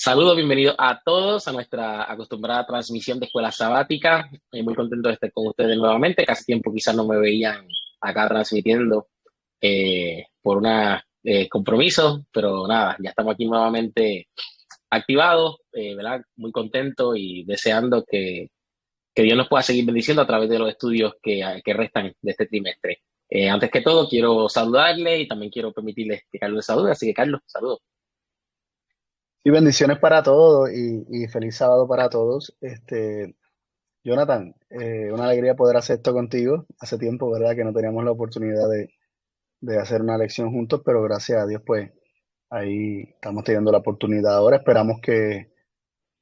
Saludos, bienvenidos a todos a nuestra acostumbrada transmisión de Escuela Sabática. Muy contento de estar con ustedes nuevamente. Casi tiempo quizás no me veían acá transmitiendo por una compromiso, pero nada, ya estamos aquí nuevamente activados, ¿verdad? Muy contentos y deseando que Dios nos pueda seguir bendiciendo a través de los estudios que restan de este trimestre. Antes que todo, quiero saludarle y también quiero permitirles que Carlos les salude. Así que, Carlos, saludos. Y bendiciones para todos y feliz sábado para todos. Jonathan, una alegría poder hacer esto contigo. Hace tiempo, ¿verdad?, que no teníamos la oportunidad de hacer una lección juntos, pero gracias a Dios, pues ahí estamos teniendo la oportunidad ahora. Esperamos que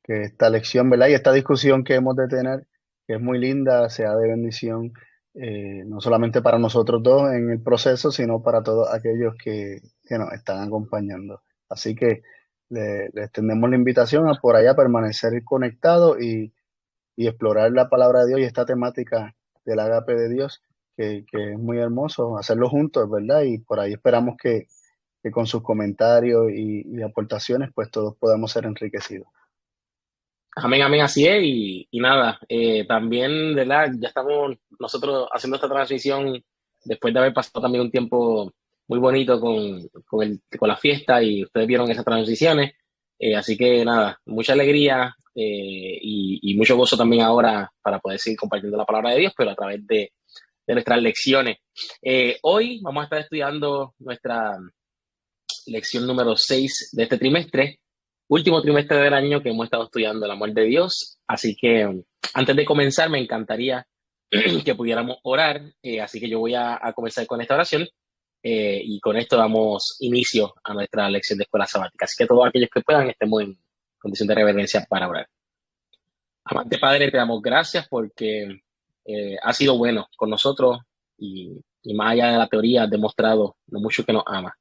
esta lección, ¿verdad?, y esta discusión que hemos de tener, que es muy linda, sea de bendición, no solamente para nosotros dos en el proceso, sino para todos aquellos que nos están acompañando. Así que le extendemos la invitación a por allá permanecer conectado y explorar la palabra de Dios y esta temática del agape de Dios, que es muy hermoso hacerlo juntos, ¿verdad? Y por ahí esperamos que con sus comentarios y aportaciones, pues todos podamos ser enriquecidos. Amén, amén, así es. Y nada, también, ¿verdad? Ya estamos nosotros haciendo esta transición después de haber pasado también un tiempo muy bonito con la fiesta y ustedes vieron esas transiciones. Así que nada, mucha alegría y mucho gozo también ahora para poder seguir compartiendo la palabra de Dios, pero a través de nuestras lecciones. Hoy vamos a estar estudiando nuestra lección número 6 de este trimestre, último trimestre del año que hemos estado estudiando el amor de Dios. Así que antes de comenzar, me encantaría que pudiéramos orar. Así que yo voy a comenzar con esta oración y con esto damos inicio a nuestra lección de escuela sabática. Así que todos aquellos que puedan estemos en condición de reverencia para orar. Amante Padre, te damos gracias porque has sido bueno con nosotros y más allá de la teoría, has demostrado lo mucho que nos amas.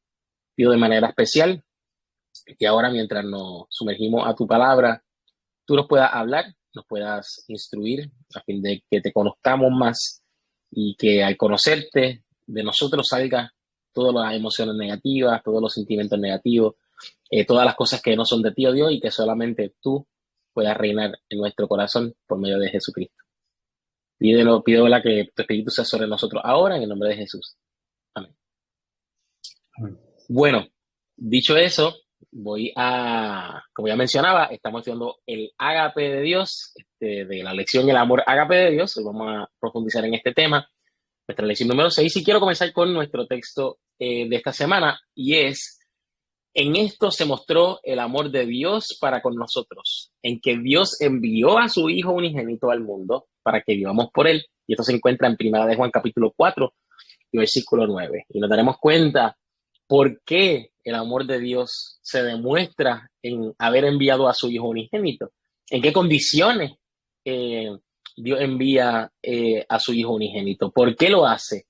Pido de manera especial que ahora mientras nos sumergimos a tu palabra, tú nos puedas hablar, nos puedas instruir a fin de que te conozcamos más y que al conocerte de nosotros salga todas las emociones negativas, todos los sentimientos negativos, todas las cosas que no son de ti, oh Dios, y que solamente tú puedas reinar en nuestro corazón por medio de Jesucristo. Pido ¿verdad? Que tu Espíritu sea sobre nosotros ahora en el nombre de Jesús. Amén. Amén. Bueno, dicho eso, como ya mencionaba, estamos estudiando el ágape de Dios, de la lección El amor ágape de Dios. Hoy vamos a profundizar en este tema, nuestra lección número 6. Y quiero comenzar con nuestro texto de esta semana, y es: en esto se mostró el amor de Dios para con nosotros, en que Dios envió a su Hijo unigénito al mundo para que vivamos por él. Y esto se encuentra en Primera de Juan capítulo 4 y versículo 9. Y nos daremos cuenta por qué el amor de Dios se demuestra en haber enviado a su Hijo unigénito. ¿En qué condiciones eh, Dios envía a su Hijo unigénito? ¿Por qué lo hace?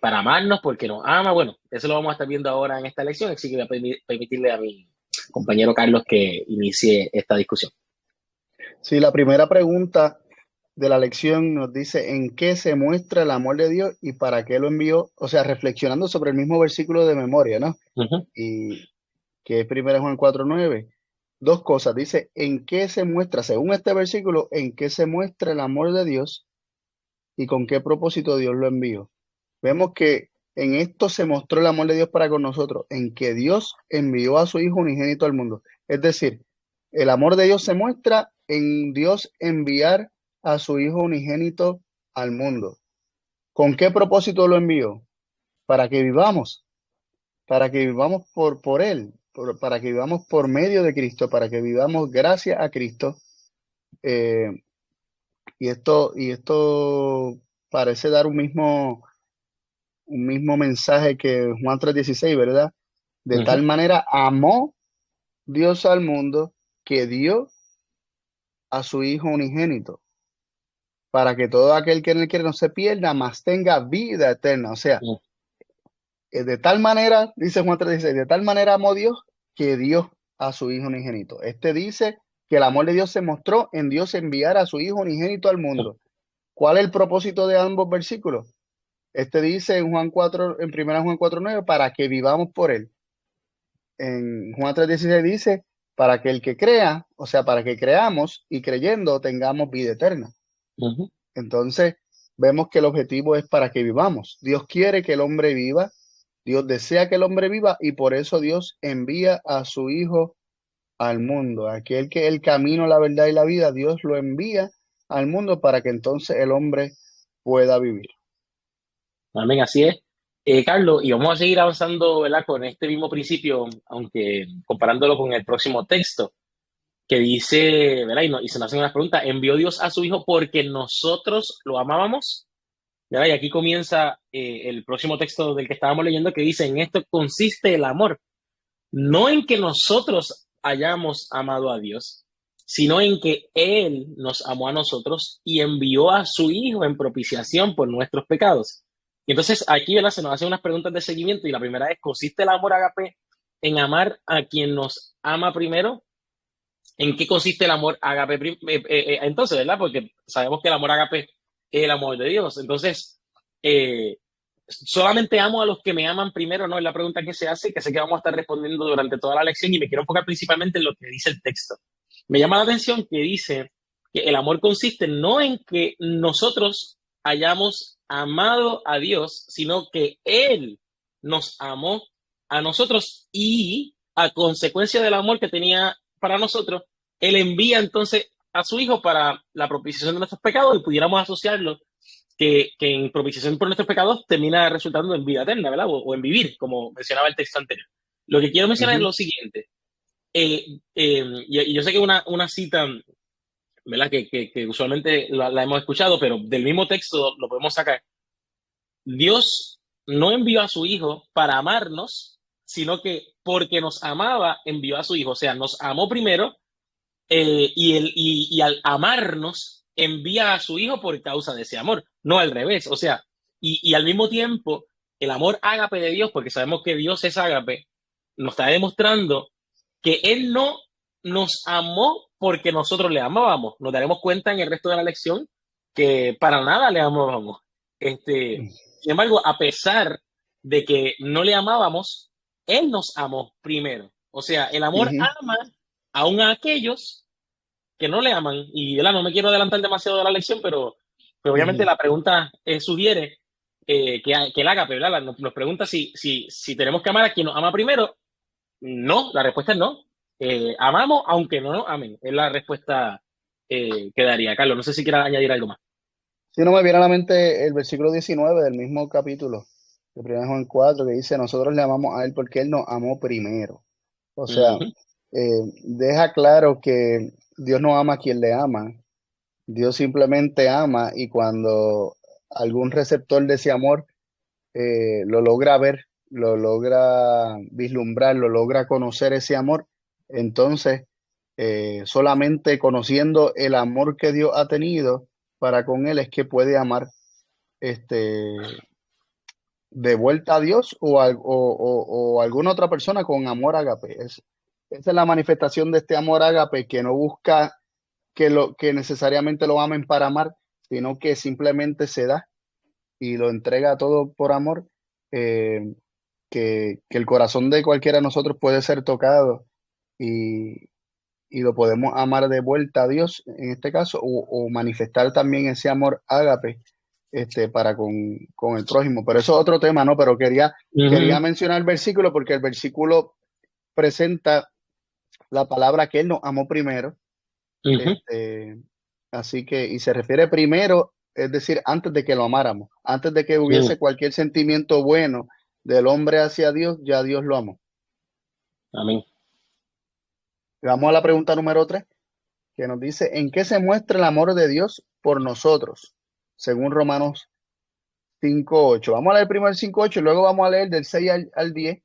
Para amarnos, porque nos ama. Bueno, eso lo vamos a estar viendo ahora en esta lección, así que voy a permitirle a mi compañero Carlos que inicie esta discusión. Sí, la primera pregunta de la lección nos dice en qué se muestra el amor de Dios y para qué lo envió, o sea, reflexionando sobre el mismo versículo de memoria, ¿no? Uh -huh. Y que es 1 Juan 4:9. Dos cosas, dice en qué se muestra, según este versículo, en qué se muestra el amor de Dios y con qué propósito Dios lo envió. Vemos que en esto se mostró el amor de Dios para con nosotros, en que Dios envió a su Hijo unigénito al mundo. Es decir, el amor de Dios se muestra en Dios enviar a su Hijo unigénito al mundo. ¿Con qué propósito lo envió? Para para que vivamos por Él, para que vivamos por medio de Cristo, para que vivamos gracias a Cristo. Eh, y esto parece dar un mismo mensaje que Juan 3:16, ¿verdad? De Uh -huh. tal manera amó Dios al mundo que dio a su Hijo unigénito, para que todo aquel que en él quiere no se pierda, mas tenga vida eterna. O sea, de tal manera, dice Juan 3:16, de tal manera amó Dios que dio a su Hijo unigénito. Este dice que el amor de Dios se mostró en Dios enviar a su Hijo unigénito al mundo. ¿Cuál es el propósito de ambos versículos? Este dice en Juan 4, en 1 Juan 4:9, para que vivamos por él. En Juan 3:16 dice para que el que crea, o sea, para que creamos y creyendo tengamos vida eterna. Ujú. Entonces, vemos que el objetivo es para que vivamos. Dios quiere que el hombre viva, Dios desea que el hombre viva y por eso Dios envía a su Hijo al mundo. Aquel que es el camino, la verdad y la vida, Dios lo envía al mundo para que entonces el hombre pueda vivir. Amén, así es. Carlos, y vamos a seguir avanzando, ¿verdad? Con este mismo principio, aunque comparándolo con el próximo texto, que dice, ¿verdad? Y se me hacen unas preguntas. ¿Envió Dios a su Hijo porque nosotros lo amábamos? ¿Verdad? Y aquí comienza el próximo texto del que estábamos leyendo, que dice, en esto consiste el amor, no en que nosotros hayamos amado a Dios, sino en que Él nos amó a nosotros y envió a su Hijo en propiciación por nuestros pecados. Y entonces aquí, ¿verdad? Se nos hacen unas preguntas de seguimiento y la primera es, ¿consiste el amor agape en amar a quien nos ama primero? ¿En qué consiste el amor agape? Entonces, ¿verdad? Porque sabemos que el amor agape es el amor de Dios. Entonces, eh, solamente amo a los que me aman primero, ¿no? Es la pregunta que se hace, que sé que vamos a estar respondiendo durante toda la lección y me quiero enfocar principalmente en lo que dice el texto. Me llama la atención que dice que el amor consiste no en que nosotros hayamos amado a Dios, sino que Él nos amó a nosotros y a consecuencia del amor que tenía para nosotros, Él envía entonces a su Hijo para la propiciación de nuestros pecados y pudiéramos asociarlo que en propiciación por nuestros pecados termina resultando en vida eterna, ¿verdad? O en vivir, como mencionaba el texto anterior. Lo que quiero mencionar es Ujú. lo siguiente. Y yo sé que una cita, ¿verdad? Que usualmente la hemos escuchado, pero del mismo texto lo podemos sacar. Dios no envió a su Hijo para amarnos, sino que porque nos amaba, envió a su Hijo. O sea, nos amó primero y al amarnos envía a su hijo por causa de ese amor, no al revés. O sea, y al mismo tiempo, el amor ágape de Dios, porque sabemos que Dios es ágape, nos está demostrando que Él no nos amó porque nosotros le amábamos. Nos daremos cuenta en el resto de la lección que para nada le amábamos. Sin embargo, a pesar de que no le amábamos, Él nos amó primero. O sea, el amor Ujú. ama aún a aquellos que no le aman. Y ¿verdad? No me quiero adelantar demasiado de la lección, pero obviamente Ujú. la pregunta sugiere que el ágape, ¿verdad? Nos pregunta si tenemos que amar a quien nos ama primero. No, la respuesta es no. Amamos aunque no nos amen. Es la respuesta que daría. Carlos, no sé si quieras añadir algo más. Si no me viene a la mente el versículo 19 del mismo capítulo, de 1 Juan 4, que dice, nosotros le amamos a Él porque Él nos amó primero. O sea, Ujú, deja claro que Dios no ama a quien le ama, Dios simplemente ama y cuando algún receptor de ese amor lo logra ver, lo logra vislumbrar, lo logra conocer ese amor, entonces solamente conociendo el amor que Dios ha tenido para con él es que puede amar este, de vuelta a Dios o alguna otra persona con amor ágape. Esa es la manifestación de este amor ágape que no busca que necesariamente lo amen para amar, sino que simplemente se da y lo entrega todo por amor, eh, que el corazón de cualquiera de nosotros puede ser tocado y, y lo podemos amar de vuelta a Dios en este caso, o manifestar también ese amor ágape para con el prójimo. Pero eso es otro tema, ¿no? Pero quería ujú, mencionar el versículo porque el versículo presenta la palabra que Él nos amó primero. ujú, Este, Así que, y se refiere primero, es decir, antes de que lo amáramos, antes de que ujú. hubiese cualquier sentimiento bueno del hombre hacia Dios, ya Dios lo amó. Amén. Vamos a la pregunta número 3, que nos dice, ¿en qué se muestra el amor de Dios por nosotros? Según Romanos 5:8. Vamos a leer primero el 5:8 y luego vamos a leer del 6 al 10,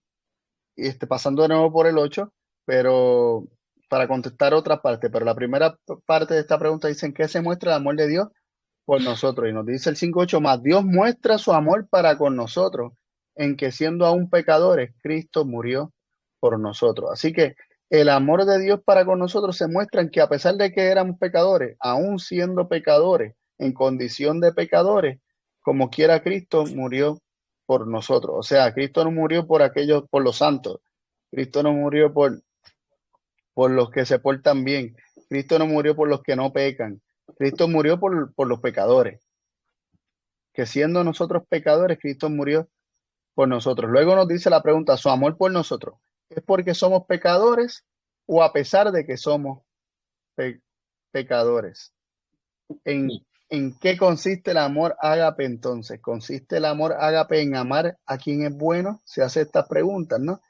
pasando de nuevo por el 8, pero para contestar otra parte. Pero la primera parte de esta pregunta dice, ¿en qué se muestra el amor de Dios por nosotros? Y nos dice el 5:8 más, Dios muestra su amor para con nosotros, en que siendo aún pecadores, Cristo murió por nosotros. Así que el amor de Dios para con nosotros se muestra en que a pesar de que éramos pecadores, aún siendo pecadores, en condición de pecadores, como quiera Cristo murió por nosotros. O sea, Cristo no murió por aquellos, por los santos. Cristo no murió por los que se portan bien. Cristo no murió por los que no pecan. Cristo murió por los pecadores. Que siendo nosotros pecadores, Cristo murió por nosotros. Luego nos dice la pregunta, ¿su amor por nosotros es porque somos pecadores o a pesar de que somos pe- pecadores? ¿En qué consiste el amor ágape entonces? ¿Consiste el amor ágape en amar a quien es bueno? Se hace estas preguntas, ¿no?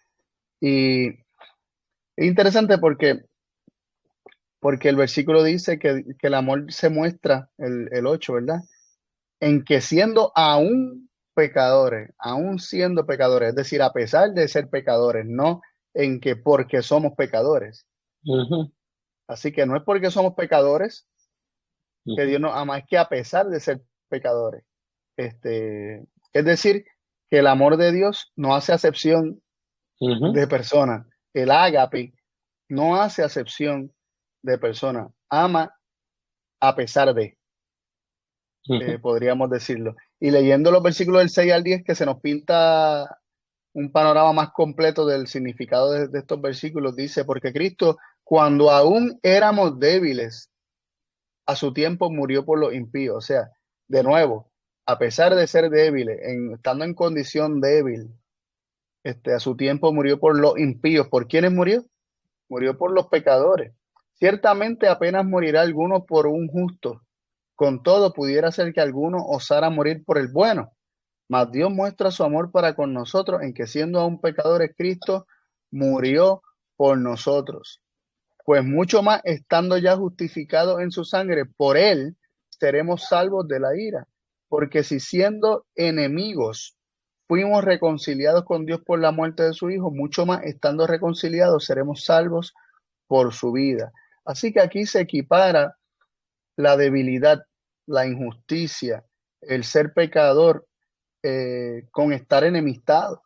Y es interesante porque el versículo dice que el amor se muestra, el 8, ¿verdad? En que siendo aún siendo pecadores, es decir, a pesar de ser pecadores, no en que porque somos pecadores. Ujú, Así que no es porque somos pecadores que ujú, Dios nos ama, es que a pesar de ser pecadores. Es decir, que el amor de Dios no hace acepción ujú, de persona. El ágape no hace acepción de persona. Ama a pesar de, ujú. podríamos decirlo. Y leyendo los versículos del 6 al 10 que se nos pinta un panorama más completo del significado de estos versículos, dice, porque Cristo, cuando aún éramos débiles, a su tiempo murió por los impíos. O sea, de nuevo, a pesar de ser débiles, estando en condición débil, a su tiempo murió por los impíos. ¿Por quiénes murió? Murió por los pecadores. Ciertamente apenas morirá alguno por un justo. Con todo, pudiera ser que alguno osara morir por el bueno. Mas Dios muestra su amor para con nosotros en que siendo aún pecadores, Cristo murió por nosotros. Pues mucho más estando ya justificados en su sangre, por él seremos salvos de la ira. Porque si siendo enemigos fuimos reconciliados con Dios por la muerte de su Hijo, mucho más estando reconciliados seremos salvos por su vida. Así que aquí se equipara la debilidad, la injusticia, el ser pecador con estar enemistado.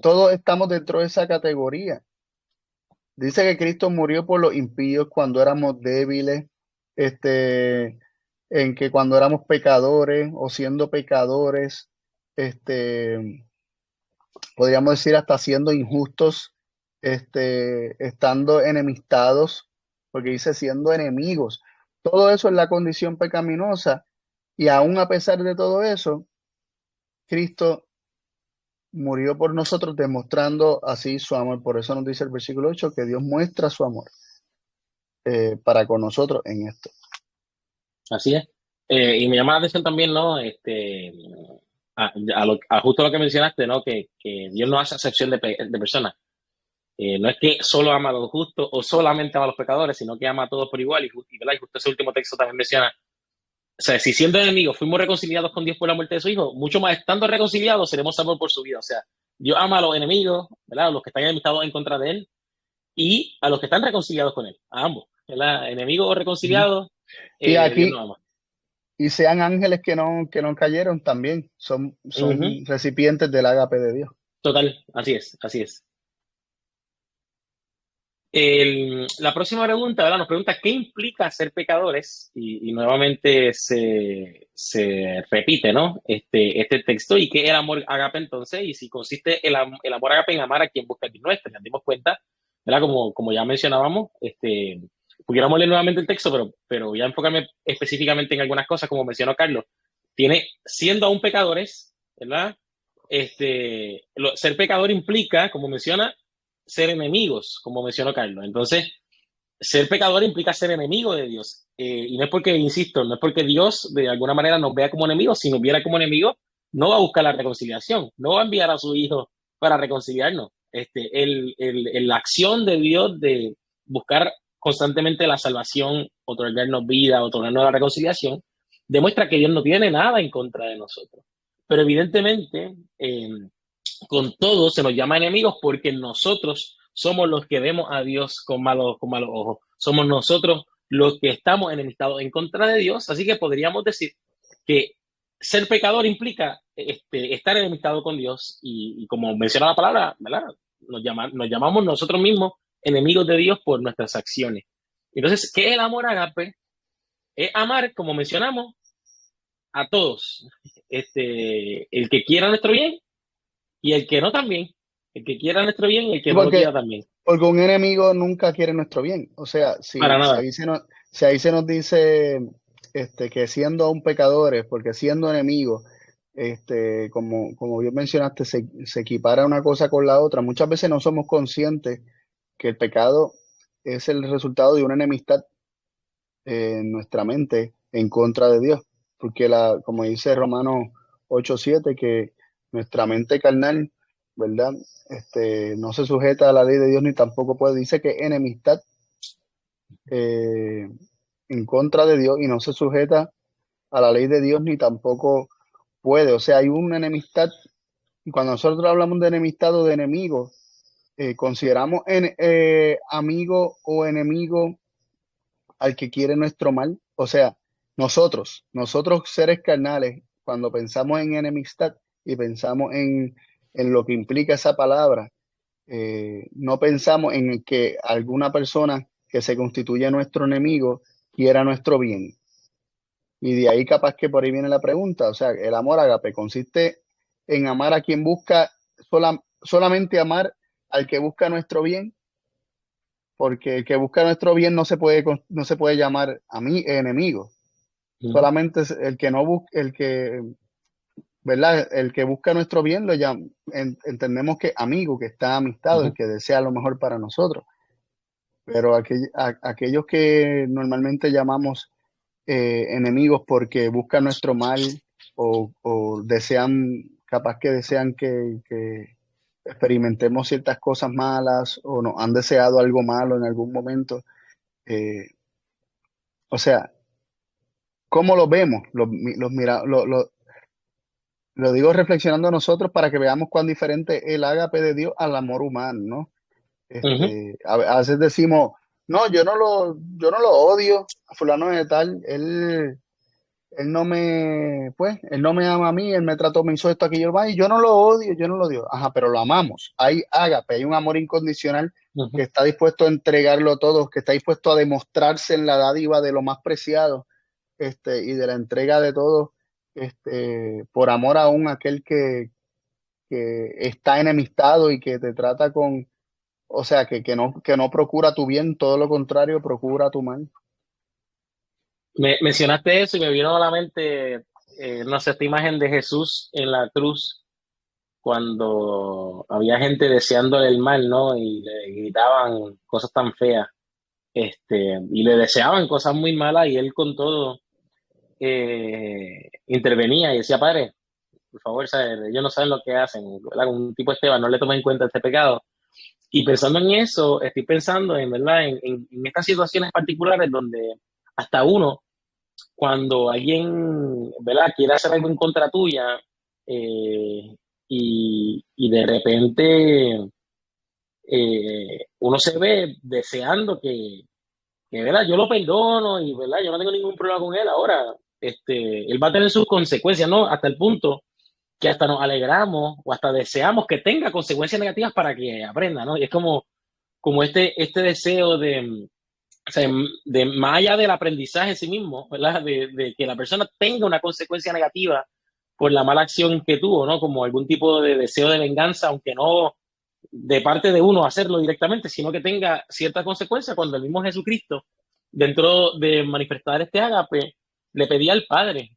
Todos estamos dentro de esa categoría. Dice que Cristo murió por los impíos cuando éramos débiles, este, en que cuando éramos pecadores o siendo pecadores, este, podríamos decir hasta siendo injustos, estando enemistados, porque dice siendo enemigos. Todo eso es la condición pecaminosa y aún a pesar de todo eso, Cristo murió por nosotros demostrando así su amor. Por eso nos dice el versículo 8 que Dios muestra su amor para con nosotros en esto. Así es. Y me llama la atención también, ¿no? A justo lo que mencionaste, ¿no? Que Dios no hace acepción de personas. No es que solo ama a los justos o solamente ama a los pecadores, sino que ama a todos por igual. ¿Verdad? Y justo ese último texto también menciona, o sea, si siendo enemigos fuimos reconciliados con Dios por la muerte de su Hijo, mucho más estando reconciliados seremos salvos por su vida. O sea, Dios ama a los enemigos, ¿verdad? A los que están enemistados en contra de Él y a los que están reconciliados con Él, a ambos, ¿verdad? Enemigos o Ujú. reconciliados, Y Dios nos aquí, ama. y sean ángeles que no cayeron también, Ujú. son recipientes del ágape de Dios. Total, así es, así es. La próxima pregunta, ¿verdad? Nos pregunta qué implica ser pecadores y nuevamente se repite, ¿no? Este texto y qué es el amor agape entonces y si consiste el amor agape en amar a quien busca el bien nuestro. Nos dimos cuenta, ¿verdad? Como ya mencionábamos, pudiéramos leer nuevamente el texto, pero voy a enfocarme específicamente en algunas cosas, como mencionó Carlos. Tiene, siendo aún pecadores, ¿verdad? Ser pecador implica, como menciona, ser enemigos, como mencionó Carlos. Entonces, ser pecador implica ser enemigo de Dios. Y no es porque, insisto, no es porque Dios de alguna manera nos vea como enemigos. Si nos viera como enemigos, no va a buscar la reconciliación, no va a enviar a su Hijo para reconciliarnos. La acción de Dios de buscar constantemente la salvación, otorgarnos vida, otorgarnos la reconciliación, demuestra que Dios no tiene nada en contra de nosotros. Pero evidentemente, con todo se nos llama enemigos porque nosotros somos los que vemos a Dios con malos ojos. Somos nosotros los que estamos enemistados en contra de Dios. Así que podríamos decir que ser pecador implica estar enemistado con Dios y como menciona la palabra, ¿verdad? Nos llamamos nosotros mismos enemigos de Dios por nuestras acciones. Entonces, ¿qué es el amor agape? Es amar, como mencionamos, a todos. El que quiera nuestro bien y el que no también. El que quiera nuestro bien y el que Sí, no lo porque, quiera también. porque un enemigo nunca quiere nuestro bien. O sea, Para si nada. ahí si ahí se nos dice que siendo aún pecadores, porque siendo enemigos, como bien mencionaste, se equipara una cosa con la otra. Muchas veces no somos conscientes que el pecado es el resultado de una enemistad en nuestra mente en contra de Dios. Porque como dice Romanos 8:7, que nuestra mente carnal, ¿verdad? No se sujeta a la ley de Dios ni tampoco puede. Dice que enemistad eh, en contra de Dios y no se sujeta a la ley de Dios ni tampoco puede. O sea, hay una enemistad. Y cuando nosotros hablamos de enemistad o de enemigo, consideramos amigo o enemigo al que quiere nuestro mal. O sea, nosotros seres carnales, cuando pensamos en enemistad y pensamos en lo que implica esa palabra, no pensamos en que alguna persona que se constituye nuestro enemigo quiera nuestro bien. Y de ahí capaz que por ahí viene la pregunta. O sea, el amor ágape consiste en amar a quien busca, solamente amar al que busca nuestro bien, porque el que busca nuestro bien no se puede llamar a mí enemigo. Ujú, Solamente es el que no busca, ¿verdad? El que busca nuestro bien entendemos que amigo, que está amistado, el ujú. que desea lo mejor para nosotros. Pero aquellos que normalmente llamamos enemigos porque buscan nuestro mal o desean, capaz que desean que experimentemos ciertas cosas malas o nos han deseado algo malo en algún momento. eh, o sea, ¿cómo lo vemos? Lo digo reflexionando nosotros para que veamos cuán diferente es el ágape de Dios al amor humano, ¿no? Ujú. A veces decimos, no, yo no lo odio a fulano de tal, él no me ama a mí, él me trató, me hizo esto, aquello, más, y yo no lo odio, yo no lo odio. Ajá, pero lo amamos. Hay ágape, hay un amor incondicional que Ujú. está dispuesto a entregarlo todo, que está dispuesto a demostrarse en la dádiva de lo más preciado, y de la entrega de todo, por amor aún a aquel que está enemistado y que te trata o sea, que no procura tu bien, todo lo contrario, procura tu mal. Mencionaste eso y me vino a la mente, no sé, esta imagen de Jesús en la cruz cuando había gente deseándole el mal, ¿no? Y le gritaban cosas tan feas, y le deseaban cosas muy malas y él con todo intervenía y decía, Padre, por favor, ¿sabes? Ellos no saben lo que hacen, ¿verdad? Un tipo Esteban, no le tomen en cuenta este pecado. Y pensando en eso, estoy pensando en, ¿verdad? En estas situaciones particulares donde hasta uno, cuando alguien, ¿verdad? Quiere hacer algo en contra tuya, y de repente uno se ve deseando que, ¿verdad? Yo lo perdono y, ¿verdad? Yo no tengo ningún problema con él ahora. Él va a tener sus consecuencias, ¿no? Hasta el punto que hasta nos alegramos o hasta deseamos que tenga consecuencias negativas para que aprenda, ¿no? Y es como este deseo o sea, de más allá del aprendizaje en sí mismo, ¿verdad? De que la persona tenga una consecuencia negativa por la mala acción que tuvo, ¿no? Como algún tipo de deseo de venganza, aunque no de parte de uno hacerlo directamente, sino que tenga cierta consecuencia cuando el mismo Jesucristo, dentro de manifestar este ágape, le pedía al Padre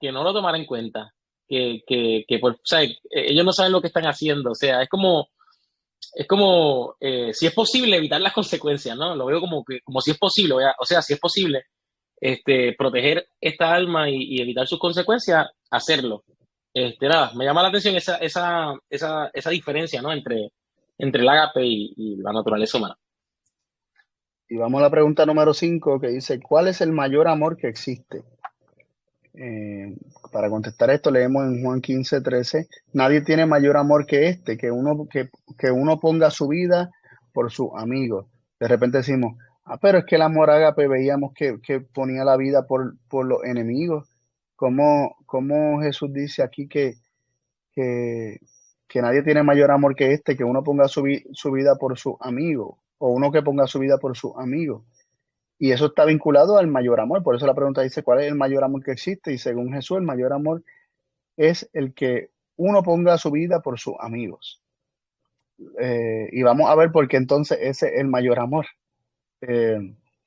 que no lo tomara en cuenta, o sea, ellos no saben lo que están haciendo, o sea, es como si es posible evitar las consecuencias, ¿no? Lo veo como si es posible, o sea, si es posible proteger esta alma y evitar sus consecuencias, hacerlo. Nada, me llama la atención esa diferencia, ¿no? Entre el ágape y la naturaleza humana. Y vamos a la pregunta número 5 que dice, ¿cuál es el mayor amor que existe? Para contestar esto, leemos en Juan 15:13, nadie tiene mayor amor que este, que uno ponga su vida por sus amigos. De repente decimos, pero es que el amor ágape veíamos que ponía la vida por los enemigos. ¿Cómo Jesús dice aquí que, que nadie tiene mayor amor que este, que uno ponga su vida por sus amigos, o uno que ponga su vida por sus amigos? Y eso está vinculado al mayor amor. Por eso la pregunta dice, ¿cuál es el mayor amor que existe? Y según Jesús, el mayor amor es el que uno ponga su vida por sus amigos. y vamos a ver por qué entonces ese es el mayor amor. Eh,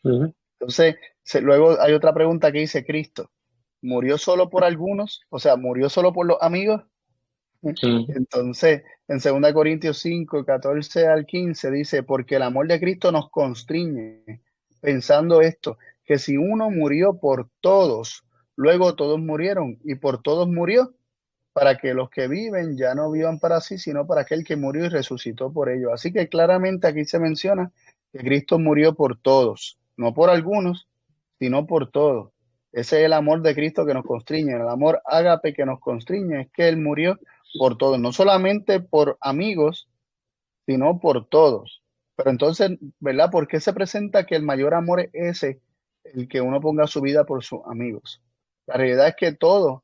Ujú, entonces, luego hay otra pregunta que dice, ¿Cristo murió solo por algunos? O sea, ¿murió solo por los amigos? ujú, Entonces, en 2 Corintios 5, 14 al 15 dice, porque el amor de Cristo nos constriñe, pensando esto, que si uno murió por todos, luego todos murieron, y por todos murió, para que los que viven ya no vivan para sí, sino para aquel que murió y resucitó por ellos. Así que claramente aquí se menciona que Cristo murió por todos, no por algunos, sino por todos. Ese es el amor de Cristo que nos constriñe, el amor ágape que nos constriñe, es que Él murió por todos, no solamente por amigos, sino por todos. Pero entonces, ¿verdad? ¿Por qué se presenta que el mayor amor es ese, el que uno ponga su vida por sus amigos? La realidad es que todos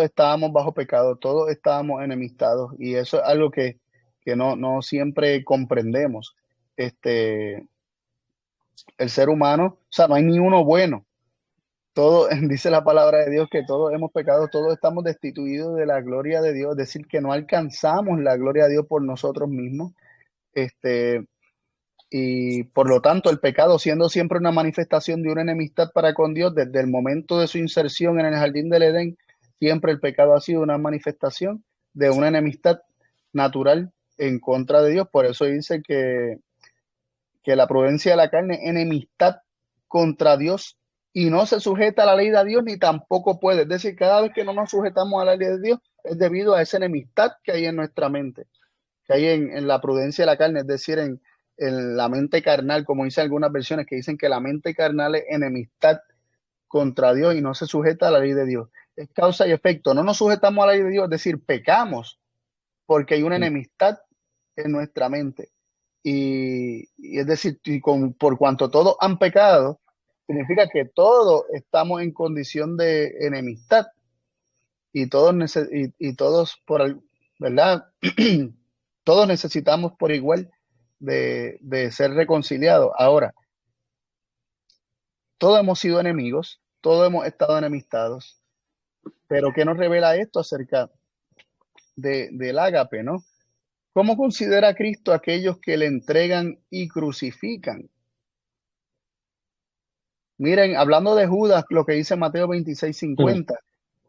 estábamos bajo pecado, todos estábamos enemistados y eso es algo que no siempre comprendemos. Este, el ser humano, o sea, no hay ni uno bueno. Todo, dice la palabra de Dios que todos hemos pecado, todos estamos destituidos de la gloria de Dios, es decir, que no alcanzamos la gloria de Dios por nosotros mismos. Este, y por lo tanto, el pecado, siendo siempre una manifestación de una enemistad para con Dios, desde el momento de su inserción en el jardín del Edén, siempre el pecado ha sido una manifestación de una enemistad natural en contra de Dios. Por eso dice que la prudencia de la carne es enemistad contra Dios y no se sujeta a la ley de Dios ni tampoco puede. Es decir, cada vez que no nos sujetamos a la ley de Dios es debido a esa enemistad que hay en nuestra mente, que hay en la prudencia de la carne, es decir, en la mente carnal, como dicen algunas versiones que dicen que la mente carnal es enemistad contra Dios y no se sujeta a la ley de Dios. Es causa y efecto. No nos sujetamos a la ley de Dios, es decir, pecamos porque hay una enemistad en nuestra mente. Y es decir, por cuanto todos han pecado, significa que todos estamos en condición de enemistad y todos ¿verdad? Todos necesitamos por igual de ser reconciliados. Ahora, todos hemos sido enemigos, todos hemos estado enemistados, pero ¿qué nos revela esto acerca del ágape, no? ¿Cómo considera Cristo a aquellos que le entregan y crucifican? Miren, hablando de Judas, lo que dice Mateo 26, ujú. 50,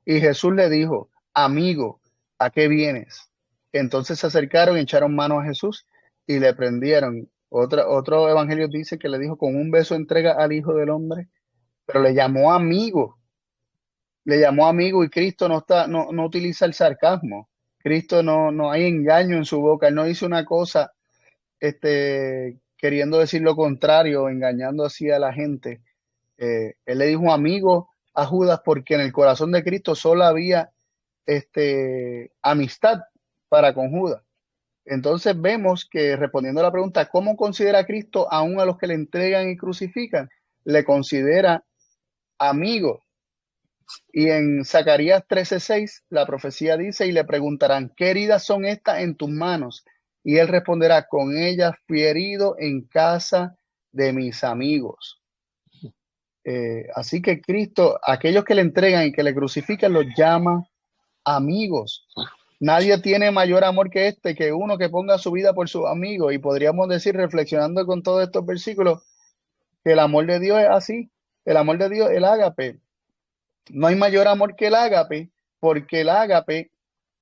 y Jesús le dijo, amigo, ¿a qué vienes? Entonces se acercaron y echaron mano a Jesús y le prendieron. Otro evangelio dice que le dijo, con un beso entrega al Hijo del Hombre, pero le llamó amigo y Cristo no utiliza el sarcasmo. Cristo no hay engaño en su boca, él no dice una cosa queriendo decir lo contrario, engañando así a la gente. Él le dijo amigo a Judas porque en el corazón de Cristo solo había amistad para con Judas. Entonces vemos que respondiendo a la pregunta, ¿cómo considera Cristo aún a los que le entregan y crucifican? Le considera amigo. Y en Zacarías 13:6, la profecía dice, y le preguntarán, ¿qué heridas son estas en tus manos? Y él responderá, con ellas fui herido en casa de mis amigos. Así que Cristo, aquellos que le entregan y que le crucifican, los llama amigos. Nadie tiene mayor amor que este, que uno que ponga su vida por sus amigos. Y podríamos decir, reflexionando con todos estos versículos, que el amor de Dios es así. El amor de Dios, el ágape. No hay mayor amor que el ágape, porque el ágape,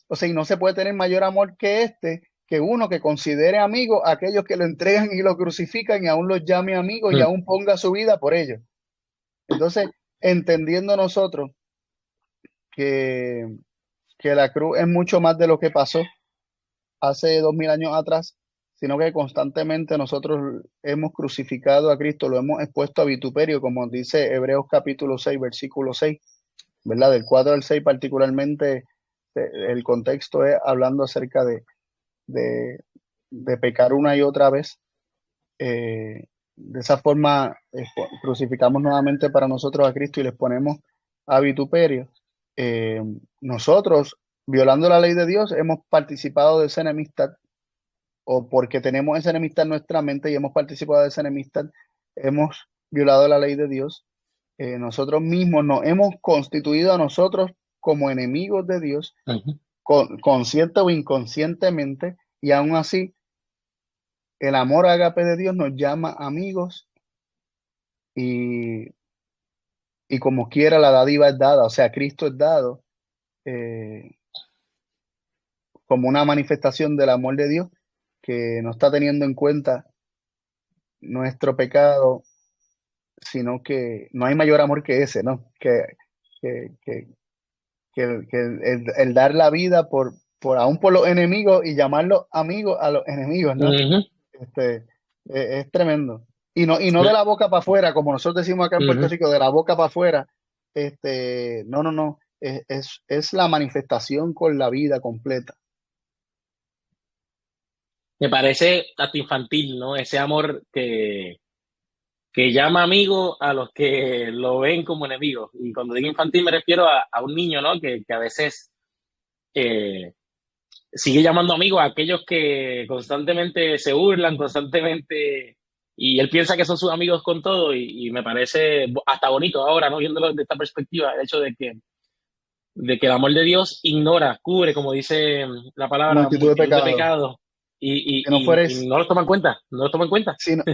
o sea, y no se puede tener mayor amor que este, que uno que considere amigo a aquellos que lo entregan y lo crucifican y aún los llame amigos y aún ponga su vida por ellos. Entonces, entendiendo nosotros que, que la cruz es mucho más de lo que pasó hace 2000 años atrás, sino que constantemente nosotros hemos crucificado a Cristo, lo hemos expuesto a vituperio, como dice Hebreos capítulo 6 versículo 6, ¿verdad? Del 4 al 6 particularmente, el contexto es hablando acerca de, de pecar una y otra vez. De esa forma crucificamos nuevamente para nosotros a Cristo y les ponemos a vituperio. Eh, Nosotros, violando la ley de Dios, hemos participado de esa enemistad, o porque tenemos esa enemistad en nuestra mente y hemos participado de esa enemistad, hemos violado la ley de Dios. Nosotros mismos nos hemos constituido a nosotros como enemigos de Dios, Ujú. consciente o inconscientemente, Y aún así, el amor ágape de Dios nos llama amigos y, y como quiera la dádiva es dada, o sea, Cristo es dado eh, como una manifestación del amor de Dios que no está teniendo en cuenta nuestro pecado, sino que no hay mayor amor que ese, ¿no? Que, que, el dar la vida aún por los enemigos y llamarlos amigos a los enemigos, ¿no? Ujú, Este, es tremendo. Y no de la boca para afuera, como nosotros decimos acá en Puerto ujú. Rico, de la boca para afuera. No, no, no. Es la manifestación con la vida completa. Me parece hasta infantil, ¿no? Ese amor que llama amigo a los que lo ven como enemigo. Y cuando digo infantil me refiero a un niño, ¿no? Que a veces eh, sigue llamando amigo a aquellos que constantemente se burlan, constantemente, y él piensa que son sus amigos con todo, y me parece hasta bonito ahora, ¿no? Viéndolo desde esta perspectiva, el hecho de que el amor de Dios ignora, cubre, como dice la palabra, Multitud de multitud de pecados. pecados, Si no y fueres, no los toma en cuenta, no los toma en cuenta. si no,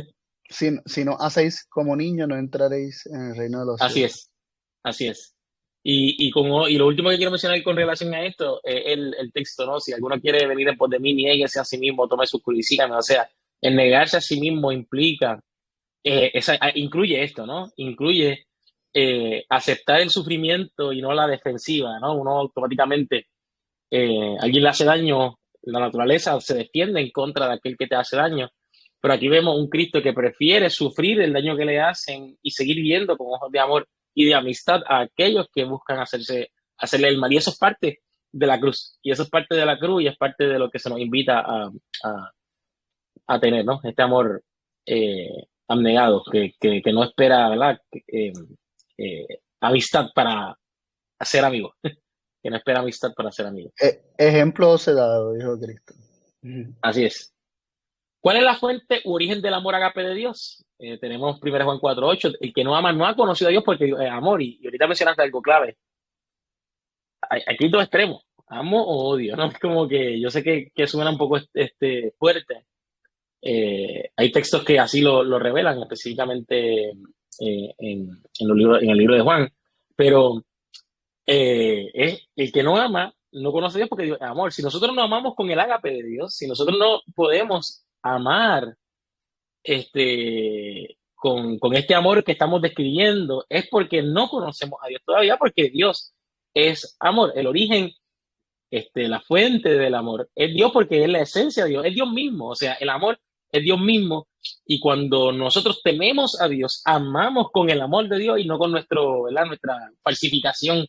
si no hacéis como niños, no entraréis en el reino de los Así cielos. es, así es. Y lo último que quiero mencionar con relación a esto es el texto, ¿no? Si alguno quiere venir en pos de mí, niéguese a sí mismo, tome su cruz y sígame. O sea, el negarse a sí mismo implica, incluye esto, ¿no? Incluye aceptar el sufrimiento y no la defensiva, ¿no? Uno automáticamente, alguien le hace daño, la naturaleza se defiende en contra de aquel que te hace daño. Pero aquí vemos un Cristo que prefiere sufrir el daño que le hacen y seguir viendo con ojos de amor y de amistad a aquellos que buscan hacerle el mal. Y eso es parte de la cruz. Y eso es parte de la cruz y es parte de lo que se nos invita a tener, ¿no? Este amor abnegado, que no espera, ¿verdad? Amistad para ser amigo, que no espera amistad para ser amigo. Ejemplo se dado, dijo Cristo. Ujú. Así es. ¿Cuál es la fuente u origen del amor agape de Dios? Tenemos 1 Juan 4:8. El que no ama no ha conocido a Dios porque Dios es amor. Y ahorita mencionaste algo clave. Aquí hay dos extremos, amo o odio, ¿no? Es como que yo sé que suena un poco fuerte. Hay textos que así lo revelan, específicamente en el libro de Juan. Pero es el que no ama no conoce a Dios porque Dios es amor. Si nosotros no amamos con el ágape de Dios, si nosotros no podemos amar con este amor que estamos describiendo, es porque no conocemos a Dios todavía, porque Dios es amor. El origen, la fuente del amor es Dios porque es la esencia de Dios, es Dios mismo. O sea, el amor es Dios mismo. Y cuando nosotros tememos a Dios, amamos con el amor de Dios y no con ¿verdad? Nuestra falsificación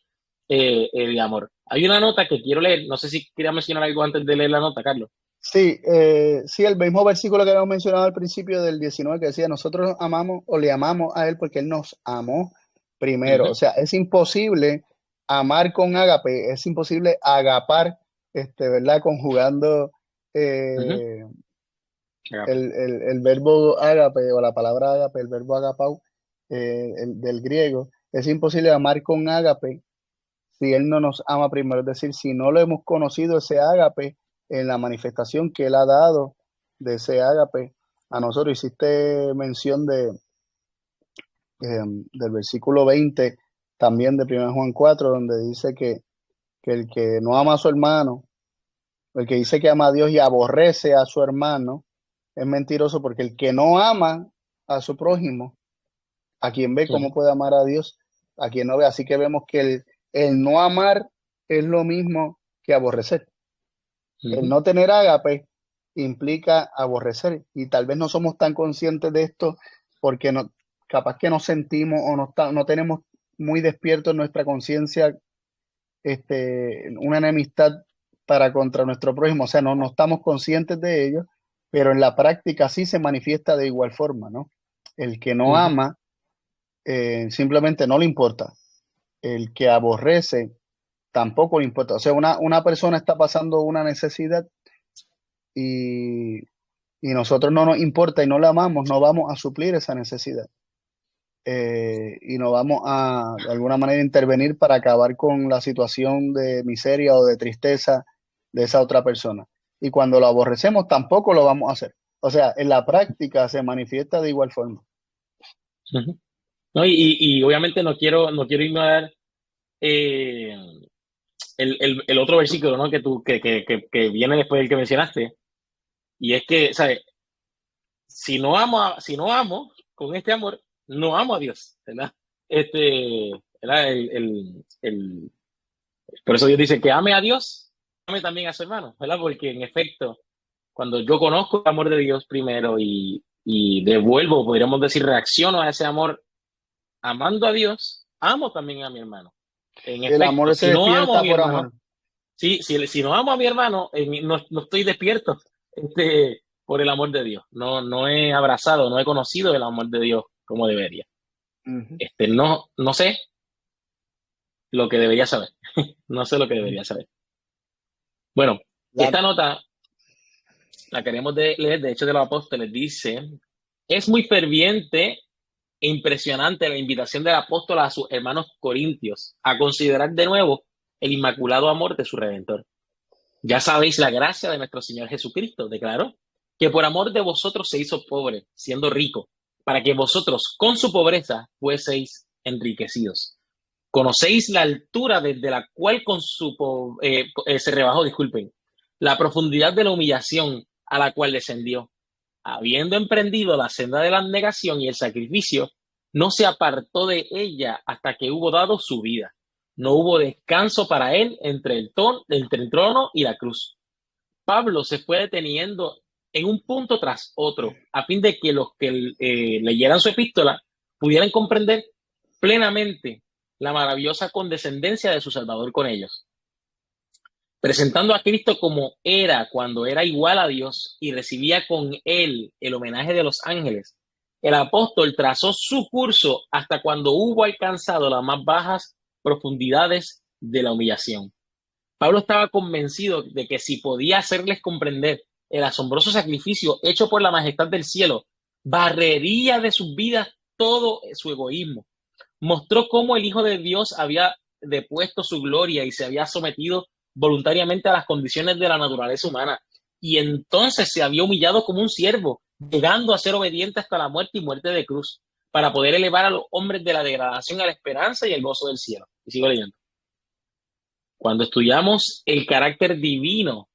de amor. Hay una nota que quiero leer, no sé si quería mencionar algo antes de leer la nota, Carlos. Sí, sí, el mismo versículo que habíamos mencionado al principio del 19 que decía, nosotros amamos o le amamos a Él porque Él nos amó primero. Ujú, O sea, es imposible amar con ágape, es imposible agapar, ¿verdad? Conjugando ujú. eh, Agape. el verbo ágape o la palabra ágape, el verbo agapau, del griego. Es imposible amar con ágape si Él no nos ama primero, es decir, si no lo hemos conocido ese ágape en la manifestación que Él ha dado de ese ágape a nosotros. Hiciste mención del versículo 20 también de 1 Juan 4 donde dice que el que no ama a su hermano, el que dice que ama a Dios y aborrece a su hermano, es mentiroso porque el que no ama a su prójimo, a quien ve, ¿cómo Ujú, puede amar a Dios? A quien no ve. Así que vemos que el no amar es lo mismo que aborrecer. El ujú, no tener ágape implica aborrecer y tal vez no somos tan conscientes de esto porque no, capaz que no sentimos o no tenemos muy despierto en nuestra conciencia una enemistad para contra nuestro prójimo, o sea, no estamos conscientes de ello, pero en la práctica sí se manifiesta de igual forma, ¿no? El que no ujú. ama simplemente no le importa, el que aborrece tampoco le importa, o sea, una persona está pasando una necesidad y, y nosotros no nos importa y no la amamos, no vamos a suplir esa necesidad. Y no vamos a de alguna manera intervenir para acabar con la situación de miseria o de tristeza de esa otra persona. y cuando lo aborrecemos tampoco lo vamos a hacer. O sea, en la práctica se manifiesta de igual forma. Ujú. No, y obviamente no quiero ignorar eh, el otro versículo, ¿no? Que viene después del que mencionaste. Y es que, ¿sabes? Si no amo con este amor, no amo a Dios, ¿verdad? ¿Verdad? Por eso Dios dice que ame a Dios, ame también a su hermano, ¿verdad? Porque en efecto, cuando yo conozco el amor de Dios primero y devuelvo, podríamos decir, reacciono a ese amor amando a Dios, amo también a mi hermano. En El efecto, amor se si no amo a despierta mi por hermano, amor. sí, si no amo a mi hermano, no estoy despierto por el amor de Dios. No he abrazado, no he conocido el amor de Dios como debería. Ujú. No sé lo que debería saber. No sé lo que debería saber. Bueno, La- esta nota la queremos leer, de hecho, de los apóstoles. Dice, es muy ferviente e impresionante la invitación del apóstol a sus hermanos corintios a considerar de nuevo el inmaculado amor de su Redentor. Ya sabéis la gracia de nuestro Señor Jesucristo, declaró, que por amor de vosotros se hizo pobre, siendo rico, para que vosotros con su pobreza fueseis enriquecidos. Conocéis la altura desde la cual se rebajó, disculpen, la profundidad de la humillación a la cual descendió. Habiendo emprendido la senda de la abnegación y el sacrificio, no se apartó de ella hasta que hubo dado su vida. No hubo descanso para él entre el trono y la cruz. Pablo se fue deteniendo en un punto tras otro, a fin de que los que leyeran su epístola pudieran comprender plenamente la maravillosa condescendencia de su Salvador con ellos, presentando a Cristo como era cuando era igual a Dios y recibía con él el homenaje de los ángeles. El apóstol trazó su curso hasta cuando hubo alcanzado las más bajas profundidades de la humillación. Pablo estaba convencido de que si podía hacerles comprender el asombroso sacrificio hecho por la majestad del cielo, barrería de sus vidas todo su egoísmo. Mostró cómo el Hijo de Dios había depuesto su gloria y se había sometido voluntariamente a las condiciones de la naturaleza humana. Y entonces se había humillado como un siervo, llegando a ser obediente hasta la muerte y muerte de cruz, para poder elevar a los hombres de la degradación a la esperanza y el gozo del cielo. Y sigo leyendo. Cuando estudiamos el carácter divino